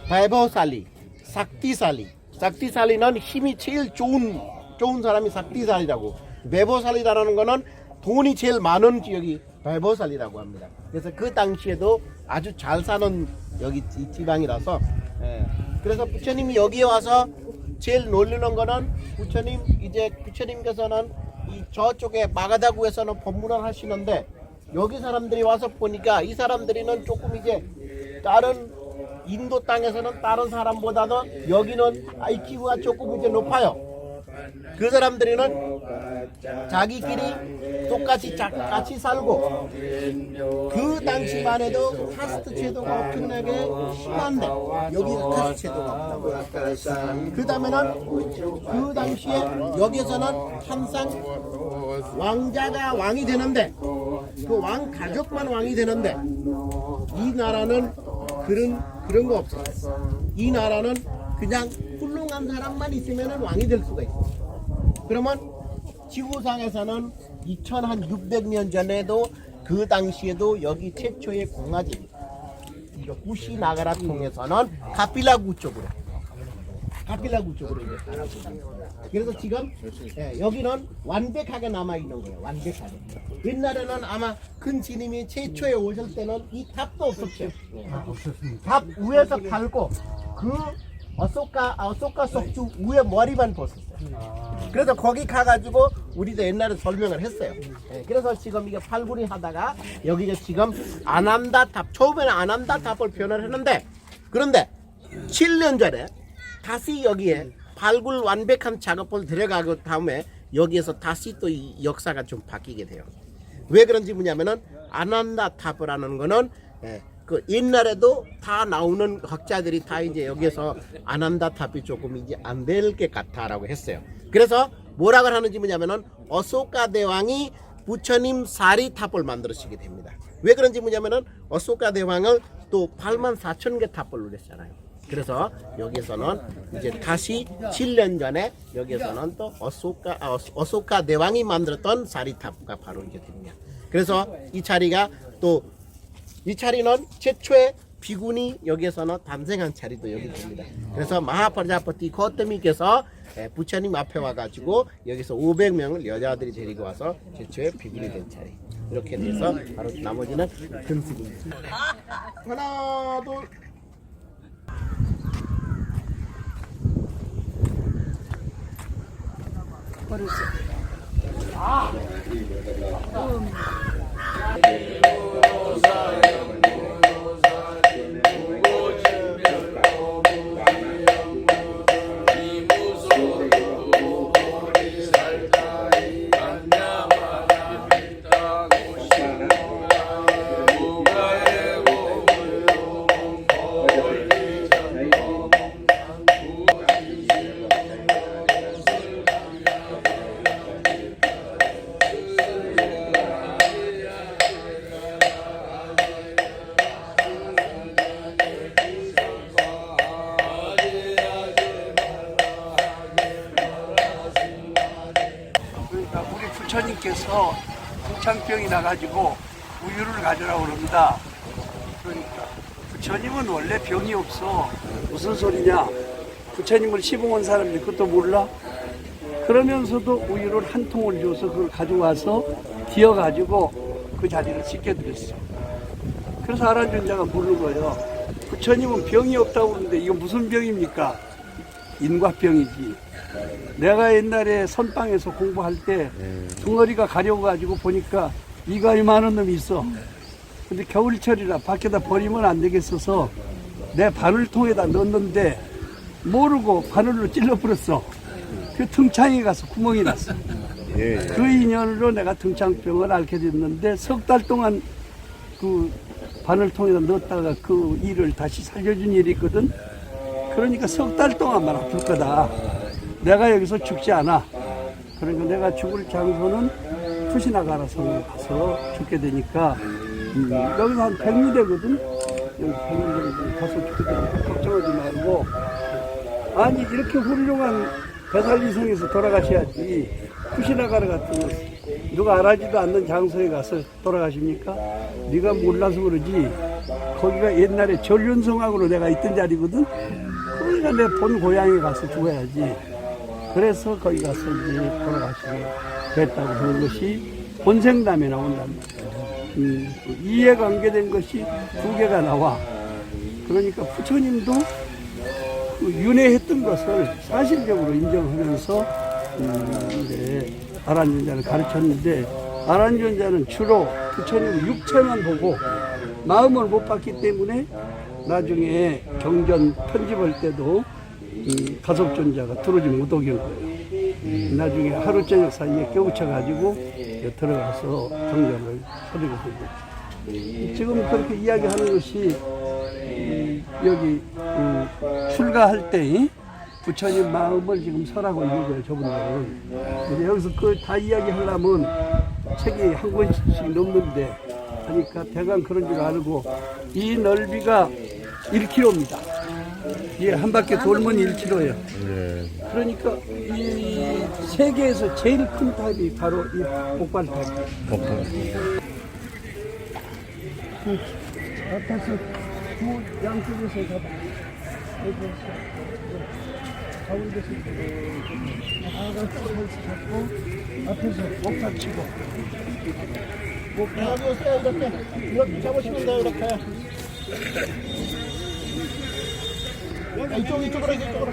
바이버살리, 삭티살리는 힘이 제일 좋은 사람이 삭티살리라고. 베버살리라는 거는 돈이 제일 많은 지역이 바이버살리라고 합니다. 그래서 그 당시에도 아주 잘 사는 여기 지방이라서 그래서 부처님이 여기에 와서 제일 놀리는 거는 부처님께서는 이 저쪽에 마가다구에서는 법문을 하시는데 여기 사람들이 와서 보니까 이 사람들이는 조금 이제 다른 인도 땅에서는 다른 사람보다는 여기는 IQ가 조금 이제 높아요. 그 사람들은 자기끼리 똑같이 같이 살고 그 당시만 해도 카스트 제도가 엄청나게 심한데 여기가 카스트 제도가 없다고. 그 다음에는 그 당시에 여기서는 항상 왕자가 왕이 되는데 그 왕 가족만 왕이 되는데 이 나라는 그런 거 없어요. 이 나라는 그냥 훌륭한 사람만 있으면 왕이 될 수가 있어요. 그러면 지구상에서는 2600년 전에도 그 당시에도 여기 최초의 공화제입니다. 이거 구시 나가라 통해서는 가필라구 쪽으로 이제 살아보고. 그래서 지금 여기는 완벽하게 남아 있는 거예요. 완벽하게. 옛날에는 아마 큰 스님이 최초에 오실 때는 이 탑도 없었죠. 탑 위에서 팔고 그 어소카 속주 위에 머리만 벗었어요. 그래서 거기 가가지고 우리도 옛날에 설명을 했어요. 그래서 지금 이게 팔구리 하다가 여기가 지금 아난다 탑, 처음에는 아난다 탑을 표현을 했는데 그런데 7년 전에 다시 여기에 발굴 완벽한 작업을 들어가고 다음에 여기에서 다시 또 이 역사가 좀 바뀌게 돼요. 왜 그런지 뭐냐면은 아난다 탑이라는 거는 그 옛날에도 다 나오는 학자들이 다 이제 여기에서 아난다 탑이 조금 이제 안 될 것 같다라고 했어요. 그래서 뭐라고 하는지 뭐냐면은 어소카 대왕이 부처님 사리 탑을 만들으시게 됩니다. 왜 그런지 뭐냐면은 어소카 대왕을 또 84,000개 탑을 누렸잖아요. 그래서 여기서는 이제 다시 7년 전에 여기서는 또 어소카 대왕이 만들었던 사리탑가 바로 이제 됩니다. 그래서 이 자리는 최초의 비군이 여기에서는 탄생한 자리도 여기 됩니다. 그래서 마하프라자파티 고토미께서 부처님 앞에 와가지고 여기서 500명을 여자들이 데리고 와서 최초의 비군이 된 자리. 이렇게 돼서 바로 나머지는 금식입니다. 하나, 둘. 부처님께서 창병이 나가지고 우유를 가져라고 그럽니다. 그러니까 부처님은 원래 병이 없어. 무슨 소리냐? 부처님을 시봉한 사람들이 그것도 몰라? 그러면서도 우유를 한 통을 줘서 그걸 가져와서 뒤어가지고 그 자리를 지켜드렸어. 그래서 아란존자가 물은 거예요. 부처님은 병이 없다고 그러는데 이거 무슨 병입니까? 인과병이지. 내가 옛날에 선방에서 공부할 때 덩어리가 가려워가지고 보니까 이가 이만한 놈이 있어. 근데 겨울철이라 밖에다 버리면 안 되겠어서 내 바늘통에다 넣었는데 모르고 바늘로 찔러버렸어. 그 등창에 가서 구멍이 났어. 그 인연으로 내가 등창병을 앓게 됐는데 석 달 동안 그 바늘통에다 넣었다가 그 일을 다시 살려준 일이 있거든. 그러니까 석 달 동안만 아플 거다. 내가 여기서 죽지 않아. 그러니까 내가 죽을 장소는 푸시나가라 성에 가서 죽게 되니까 여기서 한 100리 되거든. 여기 100리 정도 가서 죽게 되니까 걱정하지 말고. 아니 이렇게 훌륭한 배살리성에서 돌아가셔야지 푸시나가라 같은 거 누가 알아지도 않는 장소에 가서 돌아가십니까? 네가 몰라서 그러지. 거기가 옛날에 전륜성악으로 내가 있던 자리거든. 그러니까 내 본 고향에 가서 죽어야지. 그래서 거기 가서 이제 돌아가시게 됐다고 하는 것이 본생담에 나온단 말이에요. 이해관계된 것이 두 개가 나와. 그러니까 부처님도 그 윤회했던 것을 사실적으로 인정하면서 이제 아란존자를 가르쳤는데 아란존자는 주로 부처님 육체만 보고 마음을 못 봤기 때문에 나중에 경전 편집할 때도 이 가섭존자가 들어오지 못하게 한 거예요. 나중에 하루 저녁 사이에 깨우쳐가지고 들어가서 정전을 서리게 되고 지금 그렇게 이야기하는 것이 여기 출가할 때 부처님 마음을 지금 설하고 있는 거예요. 저분들은. 근데 여기서 그 다 이야기하려면 책이 한 권씩 넘는데 하니까 대강 그런 줄 알고 이 넓이가 1km입니다. 예, 한 바퀴 돌면 1km예요. 그러니까 이 세계에서 제일 큰 탑이 바로 이 복발탑. 앞에서 두 양쪽에서 다 가운데서 잡고 앞에서 목타 치고 여기 오세요. 이렇게 잡으시면 돼요. 이렇게. 이쪽으로.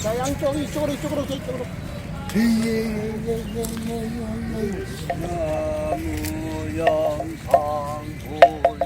자, 양쪽 이쪽으로. 나무 영상 돌려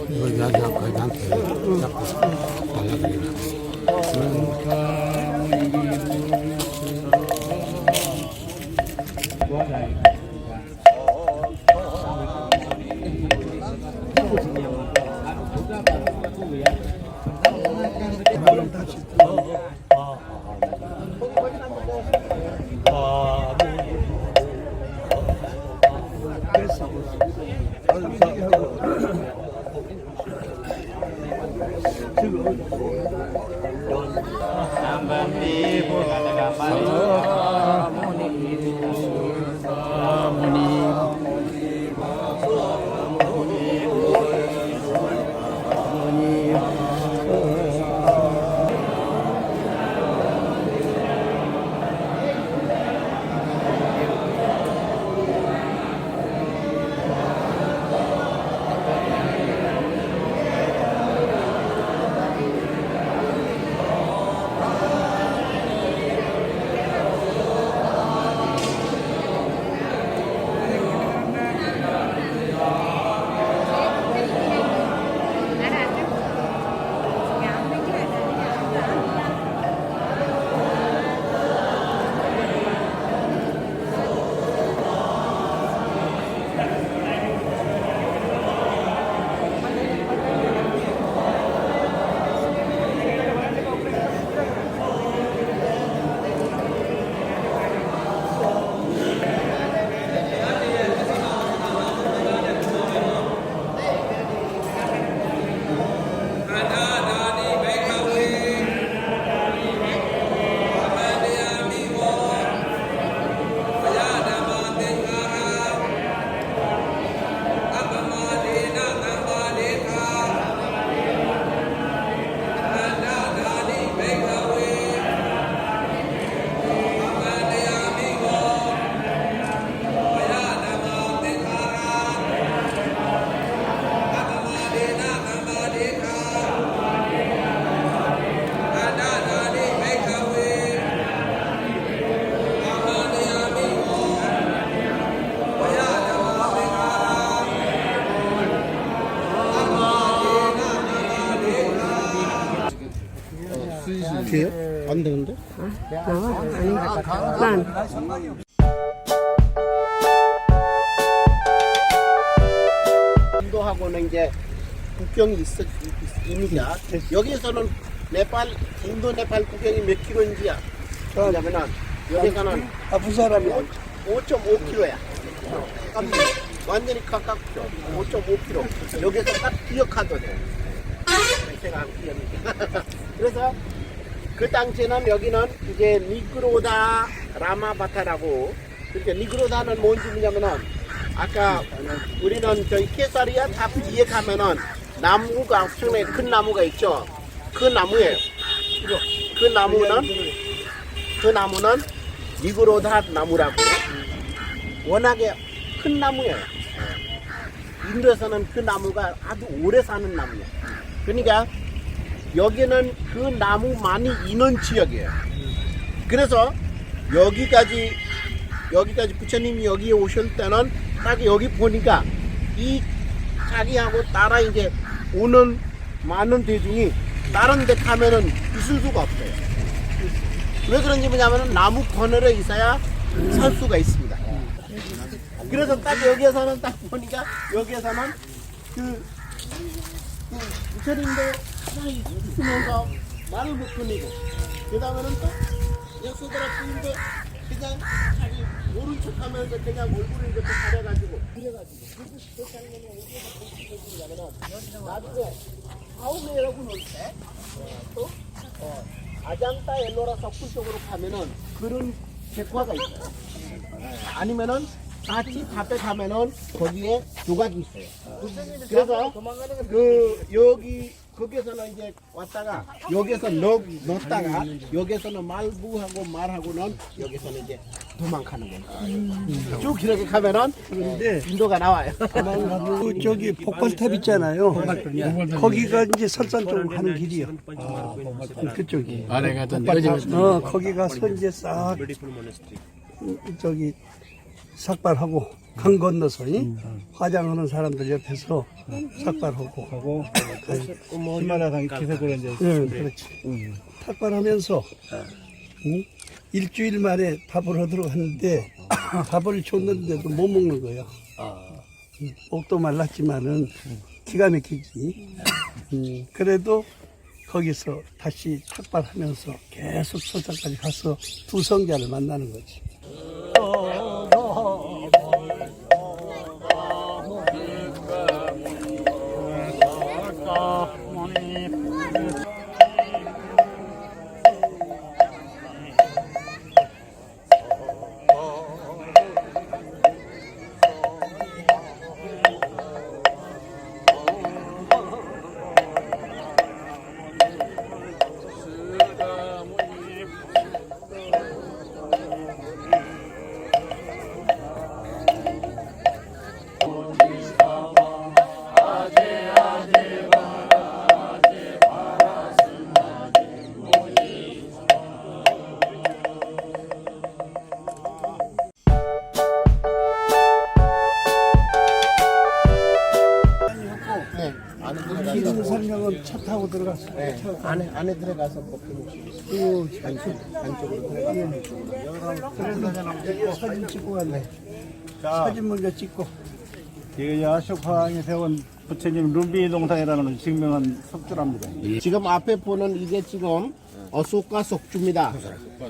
이걸 나한테 자꾸 달라그래요. 돼요? 안 되는데? 나와? 아니, 난. 인도하고는 이제 국경이 있습니다. 여기서는 인도 네팔 국경이 몇 킬로인지야? 그러냐면은 여기서는 아픈 사람이 5.5km야. 완전히 가깝죠. 5.5km. 여기서 딱 기억하도 돼. 제가 안 기억합니다. 그래서 그 당시에는 여기는 이제 니그로다 라마바타라고 그러니까 니그로다는 뭔지 뭐냐면은 아까 우리는 저희 케사리아 탑 뒤에 가면은 나무가 엄청나게 큰 나무가 있죠. 그 나무예요. 그 나무는 니그로다 나무라고 워낙에 큰 나무예요. 인도에서는 그 나무가 아주 오래 사는 나무예요. 그러니까 여기는 그 나무 많이 있는 지역이에요. 그래서 여기까지 부처님이 여기 오실 때는 딱 여기 보니까 이 자기하고 따라 이제 오는 많은 대중이 다른 데 가면은 있을 수가 없어요. 왜 그런지 뭐냐면은 나무 그늘에 있어야 살 수가 있습니다. 그래서 딱 여기에서는 딱 보니까 여기에서는 그 부처님도 가만히 있으면서 말을 못 끊이고 그 다음에는 또 약소들아 부인도 그냥 자기 모른 척하면서 그냥 얼굴을 이렇게 가려가지고 그래가지고 그 장면이 어디서 보시냐면은 나중에 다음에라고 놀 때 또 아장타 엘로라 석굴 쪽으로 가면은 그런 객화가 있어요. 아니면은 같이 앞에 가면은 거기에 조각이 있어요. 그래서 그 여기 거기에서는 이제 왔다가 여기서 넣었다가 여기서는 말부하고 말하고는 여기서는 이제 도망가는 거예요. 쭉 이렇게 가면은 그런데 인도가 나와요. 그 저기 복발탑 있잖아요. 거기가 이제 설산 쪽으로 가는 길이요. 그쪽이. 아래 가던 거기 가서 이제 싹 저기 삭발하고 강 건너서 화장하는 사람들 옆에서 삭발하고 히말라야 기색으로 이제 네, 그렇지. 삭발하면서 일주일 만에 밥을 얻으러 갔는데 밥을 줬는데도 못 먹는 거예요. 목도 말랐지만은 기가 막히지. 그래도 거기서 다시 삭발하면서 계속 소장까지 가서 두 성자를 만나는 거지. 기름 설명은 차 타고 들어갔어요. 네, 안에 들어가서 그 안쪽으로 들어가서 사진 찍고 갔네. 사진 먼저 찍고. 이게 아쇼크왕이 세운 부처님 룸비 동상이라는 증명한 석주랍니다. 지금 앞에 보는 이게 지금 어소카 속주입니다.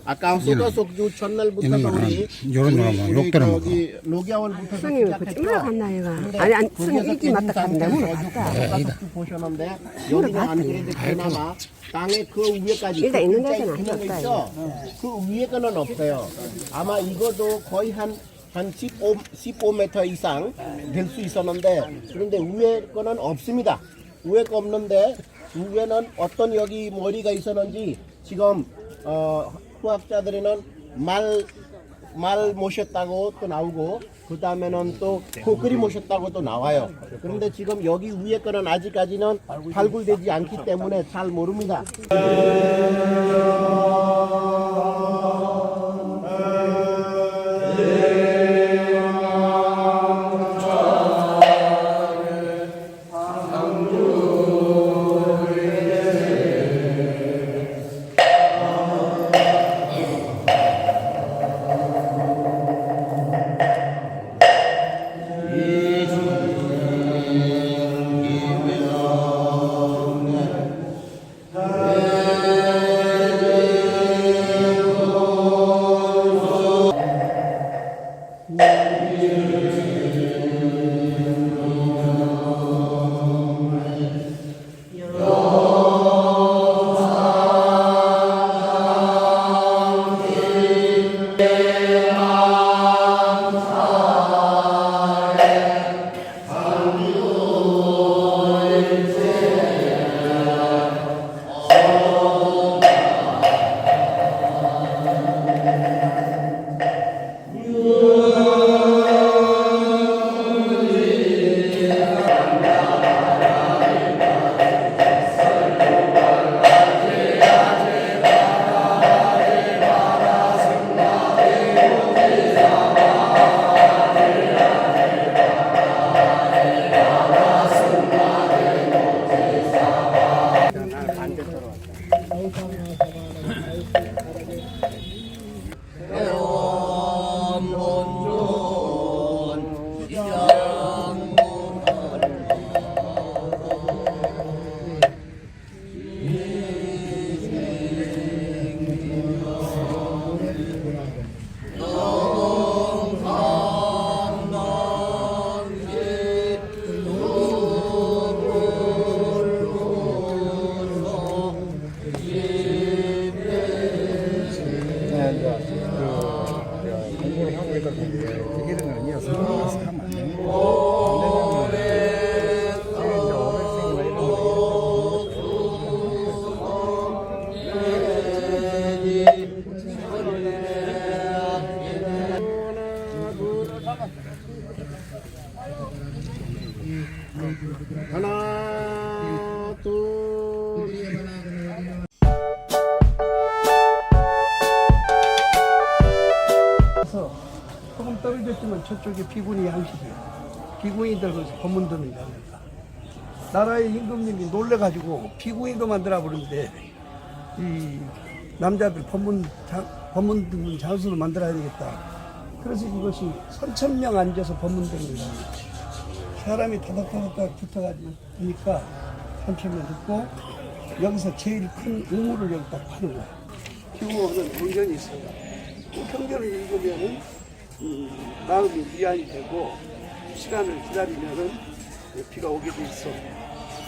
아까 어소카 속주 첫날부터 우리 여기 로기아원부터 시작했죠. 갔나 얘가. 아니 스님 일찍 맞다 갔는데 오늘 갔다. 어소카 속주 보셨는데 여기가 안 그래도 그나마 땅에 그 위에까지 일단 있는 데는 그 아니었다, 있죠. 그 위에 거는 없어요. 아마 이것도 거의 한 15m 이상 될 수 있었는데 그런데 위에 거는 없습니다. 위에 거 없는데 위에는 어떤 여기 머리가 있었는지 지금 후학자들은 말 모셨다고 또 나오고 그 다음에는 또 코끼리 모셨다고 또 나와요. 그런데 지금 여기 위에 거는 아직까지는 발굴되지 않기 때문에 잘 모릅니다. 공부를 하고 있다 보니까 이런 건 아니야. 성공해서 하면 안 되는 거야. 지금 이제 500생이나 이런 하나, 둘, 조금 떨어졌지만 저쪽에 비군이 양식이에요. 비군이들 거기서 법문 듣는 게 아닙니다. 나라의 임금님이 놀래가지고 비군이도 만들어 버리는데 이 남자들 법문 듣는 장소를 만들어야 되겠다. 그래서 이것이 3,000명 앉아서 법문 듣는 겁니다. 사람이 다닥다닥 붙어가지고 3,000명 듣고 여기서 제일 큰 우물을 여기 딱 파는 거야. 기후는 경전이 있어요. 그 경전을 읽으면은 마음이 위안이 되고 시간을 기다리면은 비가 오게 돼 있어.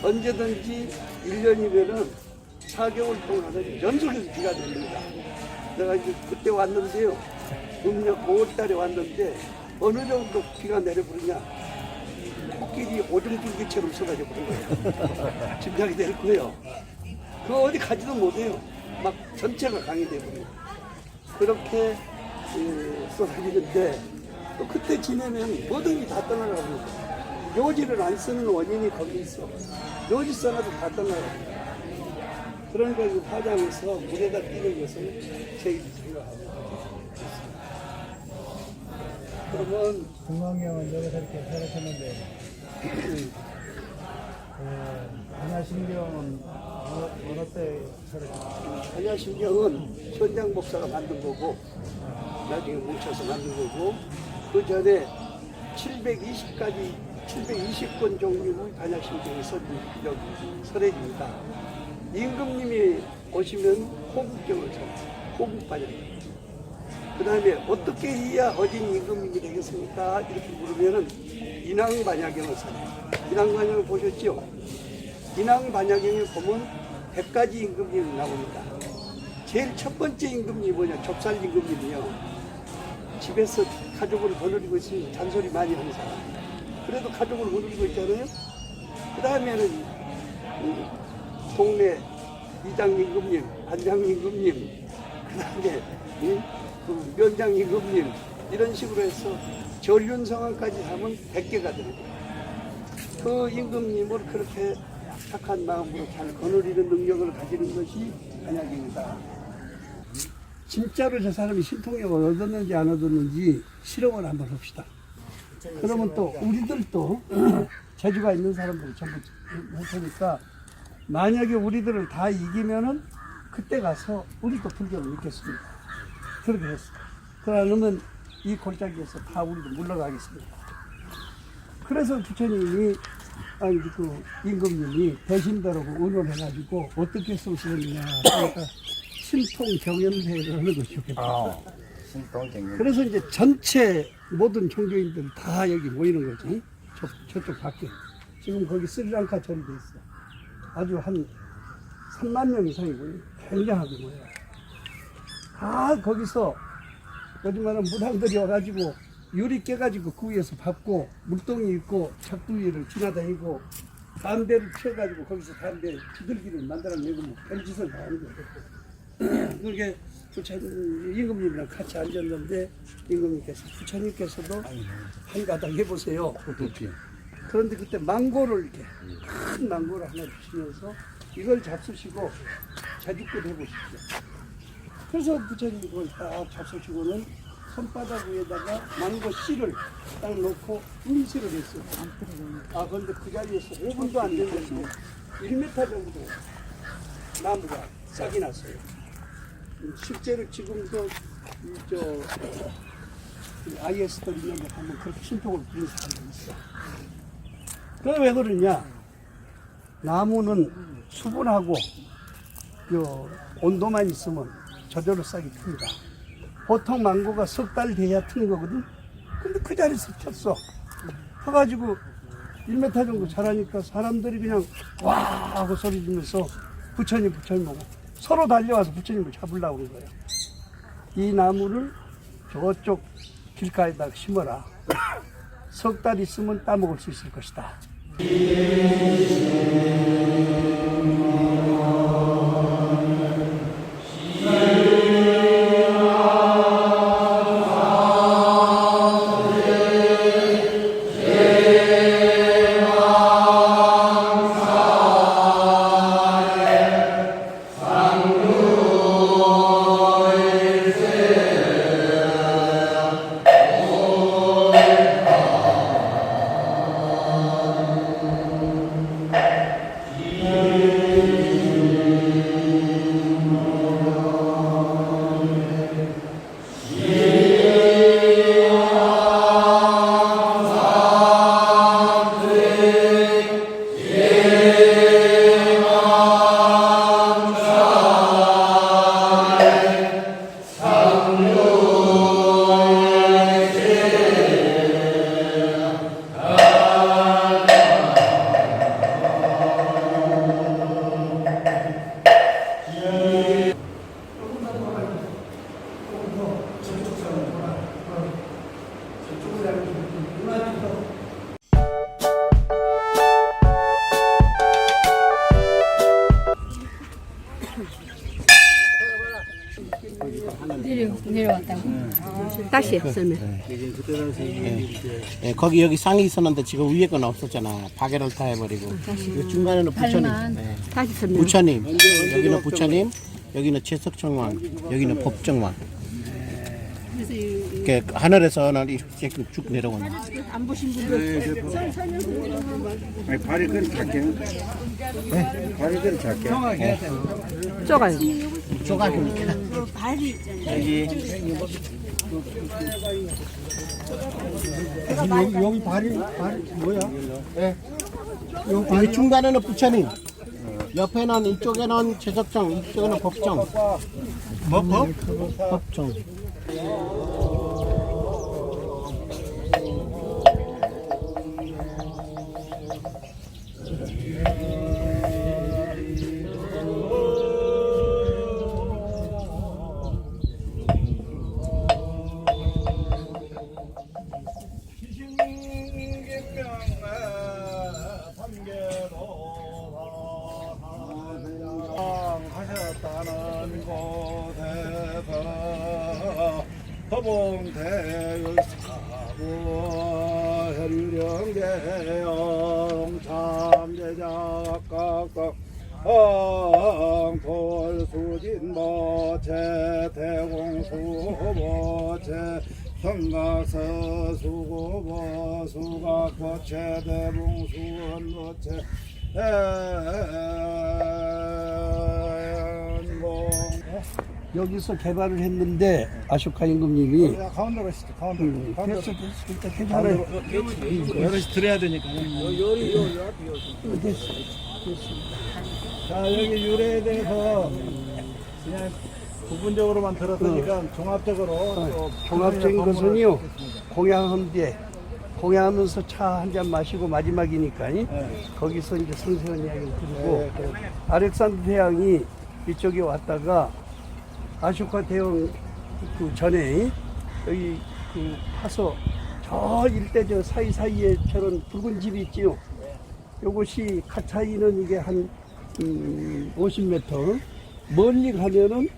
언제든지 1년이면은 4개월 동안은 연속해서 비가 내립니다. 내가 이제 그때 왔는데요. 음력 5월달에 왔는데 어느 정도 비가 내려버리냐. 코끼리 오줌줄기처럼 쏟아져 버린 거예요. 짐작이 될 거예요. 그거 어디 가지도 못해요. 막 전체가 강이 돼버려요. 그렇게 쏟아지는데 또 그때 지내면 뭐든지 다 떠나가고 묘지를 안 쓰는 원인이 거기 있어. 묘지 써놔도 다 떠나가고. 그러니까 이 화장에서 물에다 뛰는 것을 제일 생각합니다. 그러면 동강경은 여기서 이렇게 살았었는데 안야신경은 어느 때 살았어요? 안야신경은 현장 목사가 만든 거고 나중에 뭉쳐서 만든 거고 그 전에 720권 종류의 안야신경이 여기 설해집니다. 임금님이 오시면 호국경을 써요. 호국반야경. 그 다음에 어떻게 해야 어진 임금님이 되겠습니까? 이렇게 물으면은 인왕반야경을 써요. 인왕반야경 보셨죠? 인왕반야경에 보면 100가지 임금님이 나옵니다. 제일 첫 번째 임금님이 뭐냐? 좁쌀 임금님이요. 집에서 가족을 거느리고 있으면 잔소리 많이 하는 사람. 그래도 가족을 거느리고 있잖아요. 그 다음에는 동네 이장 임금님, 반장 임금님, 그 다음에 그 면장 임금님 이런 식으로 해서 전륜 상황까지 하면 100개가 됩니다. 그 임금님을 그렇게 착한 마음으로 잘 거느리는 능력을 가지는 것이 안야경이다. 진짜로 저 사람이 신통력을 얻었는지 안 얻었는지 실험을 한번 합시다. 그러면 또 우리들도 재주가 있는 사람들이 전부 할 테니까 만약에 우리들을 다 이기면은 그때 가서 우리도 불교를 믿겠습니다. 그렇게 했어. 그러면 이 골짜기에서 다 우리도 물러가겠습니다. 그래서 부처님이 아니 그 임금님이 대신들하고 의논해가지고 어떻게 쓰시느냐 그러니까 신통경연회를 하는 것이 좋겠다. 그래서 이제 전체 모든 종교인들 다 여기 모이는 거지. 저쪽 밖에. 지금 거기 스리랑카 절이 돼 있어. 아주 한 3만 명 이상이고요. 굉장하게 모여요. 다 거기서 요즘 말하는 무당들이 와가지고 유리 깨가지고 그 위에서 밟고 물동이 있고 작두위를 지나다니고 담배를 피워가지고 거기서 담배 비둘기를 만들어내고 뭐 별짓을 다 하는 거예요. 그게 임금님이랑 같이 앉았는데 부처님께서도 한 가닥 해보세요. 그런데 그때 망고를 이렇게 큰 망고를 하나 주시면서 이걸 잡수시고 제주껏 해보십시오. 그래서 부처님이 그걸 딱 잡수시고는 손바닥 위에다가 망고 씨를 딱 놓고 음시를 했어요. 그런데 그 자리에서 5분도 안 되면서 1m 정도 나무가 싹이 났어요. 실제로 지금도 IS도 있는데 한번 그렇게 신통을 부린 사람이 있어. 그게 왜 그러냐? 나무는 수분하고 온도만 있으면 저절로 싹이 틉니다. 보통 망고가 석 달 돼야 트는 거거든. 근데 그 자리에서 폈어. 펴가지고 1m 정도 자라니까 사람들이 그냥 와 하고 소리 지면서 부처님 하고 서로 달려와서 부처님을 잡으려고 그런 거예요. 이 나무를 저쪽 길가에다 심어라. 석 달 있으면 따먹을 수 있을 것이다. 내려왔다고? 다시 설명. 거기 여기 쌍이 있었는데 지금 위에 건 없었잖아. 바게를 다 해버리고. 그 중간에는 부처님. 다시 설명. 부처님. 여기는 부처님. 여기는 채석정왕. 여기는 법정왕. 이렇게 하늘에서는 이렇게 쭉 내려오는. 안 보신 분들 아니, 발이 그리 작게. 네? 발이 그리 작게. 쪼가요. 쪼가니까. 발이 있잖아요. 여기 발이 뭐야? 여기 중간에는 부처님. 옆에는 이쪽에는 채석정, 이쪽에는 법정. 뭐 법? 법정. 하셨다는 곳에서 허봉대의 사부 현령대영 참제작각각 돌수진모체 대공수모체 성각서 수고모 수각고체 대봉수원모체 여기서 개발을 했는데 아쇼카 임금님이 가운데로 시죠. 가운데로. 됐어. 일단 개발을 여럿이 들어야 되니까. 됐어. 자, 여기 유래에 대해서 그냥 부분적으로만 들었으니까 종합적으로 종합적인 것은요, 공양하면서 차 한 잔 마시고 마지막이니까 거기서 이제 상세한 이야기를 드리고 아렉산더 대왕이 이쪽에 왔다가 아쇼카 대왕 그 전에 여기 그 파서 저 일대 저 사이사이에 저런 붉은 집이 있지요. 요것이 가차이는 이게 한 50m, 멀리 가면은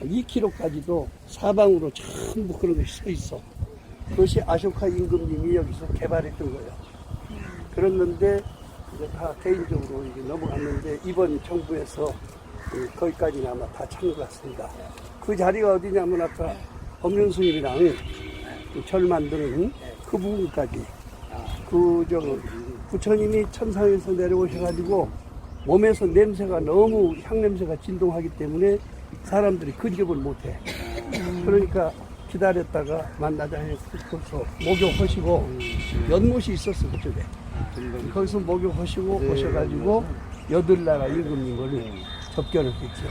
2km까지도 사방으로 전부 그런 것이 서 있어. 그것이 아쇼카 임금님이 여기서 개발했던 거예요. 그랬는데 이제 다 개인적으로 이게 넘어갔는데 이번 정부에서 거기까지는 아마 다 찬 것 같습니다. 그 자리가 어디냐면 아까 법륜스님이랑 절 만드는 그 부분까지 부처님이 천상에서 내려오셔가지고 몸에서 냄새가 너무 향냄새가 진동하기 때문에 사람들이 근접을 못해. 그러니까 기다렸다가 만나자 해서 목욕하시고 연못이 있었어 그쪽에. 거기서 목욕하시고 오셔가지고 여덟나라 임금님을 접견을 했죠.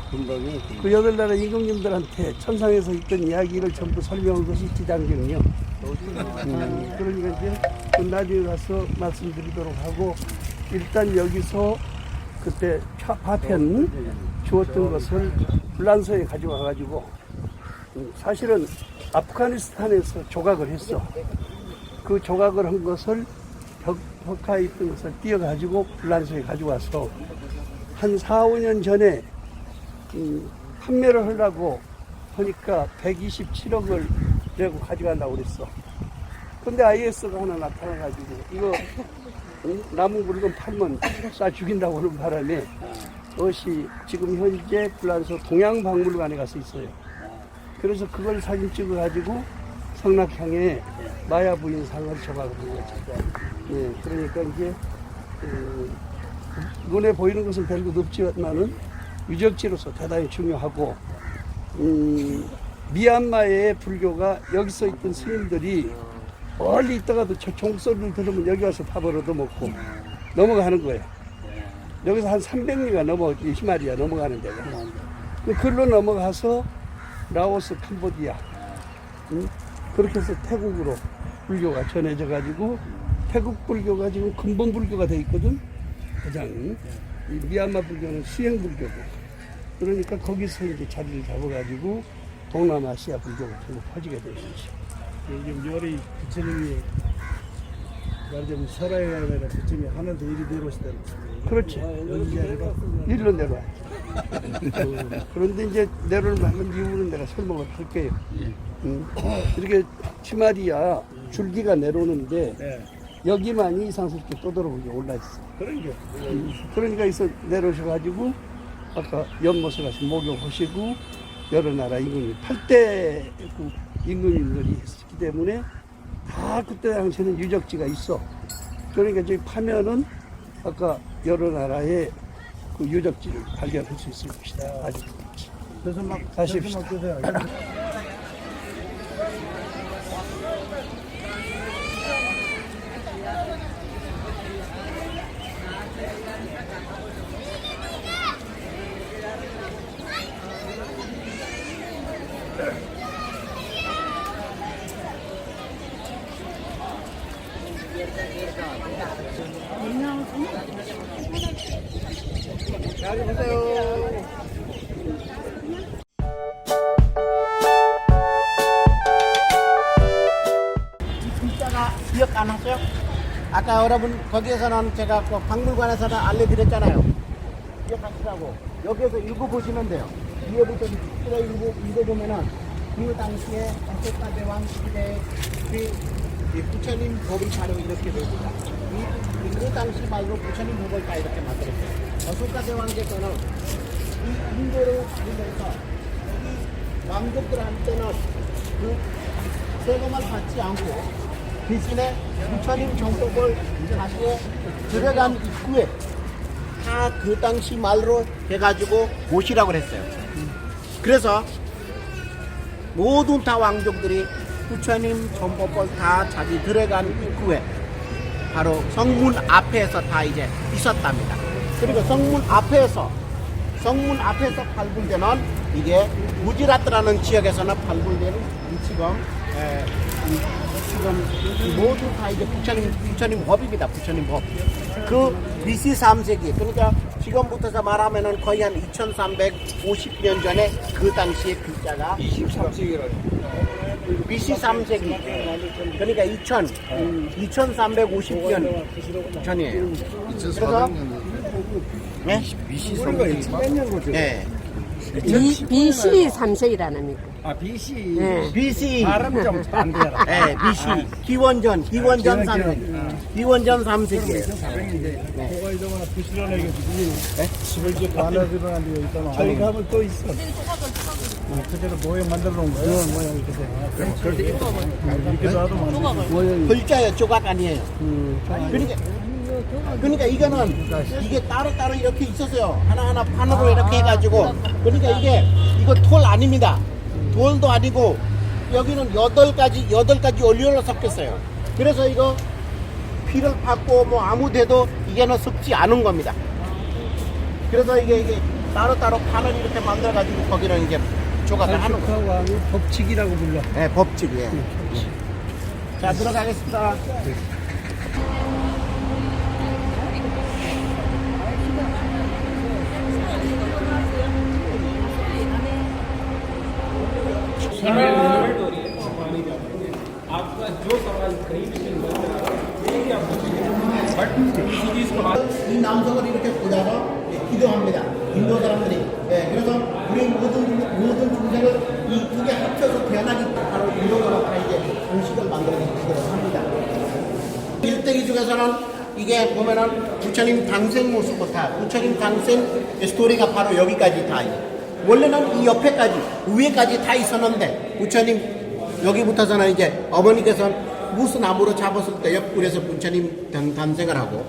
그 여덟나라 임금님들한테 천상에서 있던 이야기를 전부 설명한 것이 지장경이요. 그러니까 이제 나중에 가서 말씀드리도록 하고 일단 여기서 그때 파편 주었던 것을 불란서에 가져와가지고 사실은 아프가니스탄에서 조각을 했어. 그 조각을 한 것을 벽화에 있던 것을 띄어가지고 불란서에 가져와서 한 4, 5년 전에 판매를 하려고 하니까 127억을 내고 가져간다고 그랬어. 근데 IS가 하나 나타나가지고 이거 남은 물건 팔면 싸 죽인다고 하는 바람에 그것이 지금 현재 불란서 동양박물관에 가서 있어요. 그래서 그걸 사진 찍어가지고 성락향에 마야 부인상을 조각을 한 거죠. 네, 그러니까 이제 눈에 보이는 것은 별로 없지만은 유적지로서 대단히 중요하고 미얀마의 불교가 여기서 있던 스님들이 멀리 있다가도 저 종소리를 들으면 여기 와서 밥을 얻어먹고 넘어가는 거예요. 여기서 한 300리가 히말리아 넘어가는 데가. 그걸로 넘어가서 라오스, 캄보디아 그렇게 해서 태국으로 불교가 전해져 가지고 태국 불교가 지금 근본 불교가 돼 있거든. 가장 이 미얀마 불교는 수행 불교고 그러니까 거기서 이제 자리를 잡아가지고 동남아시아 불교가 전부 퍼지게 된 것이죠. 요즘 요리 부처님이 말하자면 설화에 가면 부처님이 하나 더 일이 내려오시다는 그렇지. 일로 내려와. 그런데 이제 내려오면 이후로는 내가 설명을 할게요. 이렇게 치마리아 줄기가 내려오는데 여기만이 이상스럽게 떠들어오게 올라있어. 그러니까 여기서 내려오셔가지고 아까 연못에 가서 목욕하시고 여러 나라 임금님 8대 임금님들이 했기 때문에 다 그때 당시에는 유적지가 있어. 그러니까 저기 파면은 아까 여러 나라의 그 유적지를 발견할 수 있을 것이다. 아주 그래서 막 가십시다. 잘 보세요. 이 글자가 기억 안 하세요? 아까 여러분 거기에서는 제가 그 박물관에서는 알려드렸잖아요. 기억하시라고. 여기에서 읽어보시면 돼요. 위에부터 읽어보면은 그 당시에 어쇼카 대왕 시대에 이 부처님 법이 바로 이렇게 됩니다. 그 당시 말로 부처님 법을 다 이렇게 만들었어요. 어쇼카 대왕께서는 이 인도를 다니면서 여기 왕족들한테는 그 세금을 받지 않고 대신에 부처님 정법을 다시에 들어간 입구에 다 그 당시 말로 해가지고 모시라고 했어요. 그래서 모든 다 왕족들이 부처님 정법을 다 자기 들어간 입구에 바로 성문 앞에서 다 이제 있었답니다. 그리고 성문 앞에서 발굴되는 이게 구지라트라는 지역에서는 발굴되는 지금 모두 다 이제 부처님 법입니다. 부처님 법. 그 BC 3세기 그러니까 지금부터서 말하면은 거의 한 2350년 전에 그 당시의 글자가 23세기라니. BC 3세기. 그러니까 2350년 전이에요. 2400년 네? BC 300년 네. BC 3세기라는 아 BC 네. BC. 발음 좀안 돼요. 네, BC. 기원전 3세기. 기원전 3세기예요. 집을 이제 반어들어간 데 있잖아. 저희 가면 또 있어. 그대로 모형 만들어 놓은 거야. 모양 이렇게 돼. 이렇게도 하도 많이. 글자예요, 조각 아니에요. 그러니까 이거는 이게 따로따로 이렇게 있었어요. 하나하나 판으로 이렇게 해가지고. 그러니까 이거 돌 아닙니다. 돌도 아니고 여기는 8가지 원료로 섞였어요. 그래서 이거 피를 받고 뭐 아무 데도 이게는 섞지 않은 겁니다. 그래서 이게 따로따로 판을 이렇게 만들어가지고 거기는 이제 조각을 하는 거예요. 하고 법칙이라고 불러. 네, 법칙이에요. 자, 들어가겠습니다. 이 남성을 이렇게 보다가 기도합니다. 인도 사람들이. 네, 그래서 우리 모든 중생을 이 두 개 합쳐서 태어나기 바로 인도가 다 이제 음식을 만들어내기로 합니다. 일대기 중에서는 이게 보면은 부처님 당생 모습부터 부처님 당생 스토리가 바로 여기까지 다 있어요. 원래는 이 옆에까지 위에까지 다 있었는데 부처님 여기부터서는 이제 어머니께서는 무슨 나무로 잡았을 때 옆구리에서 부처님 탄생을 하고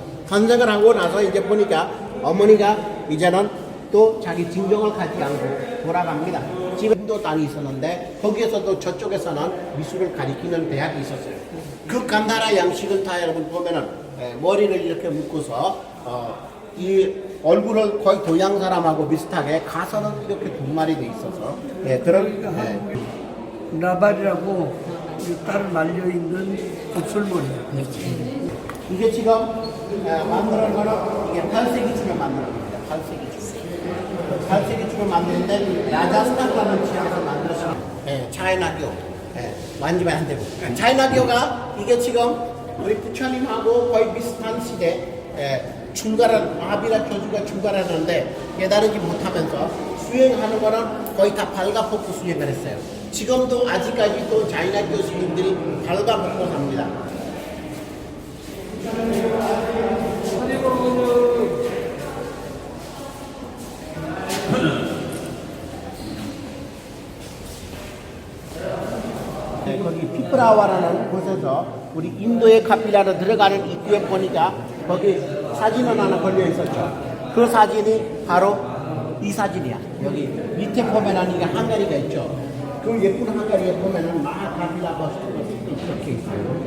나서 이제 보니까 어머니가 이제는 또 자기 진정을 갖지 않고 돌아갑니다. 집도 땅이 있었는데 거기에서도 저쪽에서는 미술을 가리키는 대학이 있었어요. 그 간다라 양식을 다 여러분 보면은 머리를 이렇게 묶어서 이 얼굴을 거의 동양 사람하고 비슷하게 가서는 이렇게 두 마리 돼 있어서 그런 나발이라고 딸을 말려 있는 곱슬머리야. 이게 지금 만드는 거는 이게 8세기 중에 만드는 겁니다. 8세기 중에 만드는데 라자스탄이라는 지역에서 만들어서 차이나교 만지면 안 되고 차이나교가 이게 지금 우리 부처님하고 거의 비슷한 시대 중가를 마하비라 교주가 중가를 하는데 깨달지 못하면서 수행하는 거는 거의 다 발가벗고 수행을 했어요. 지금도 아직까지도 차이나교 스님들이 발가벗고 삽니다. 거기 피프라와라는 곳에서 우리 인도의 카필라로 들어가는 입구에 보니까 거기 사진은 하나 걸려 있었죠. 그 사진이 바로 이 사진이야. 여기 밑에 보면은 이게 항아리가 있죠. 그 예쁜 항아리에 보면은 마하카필라 버스 이렇게 있어요.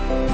네.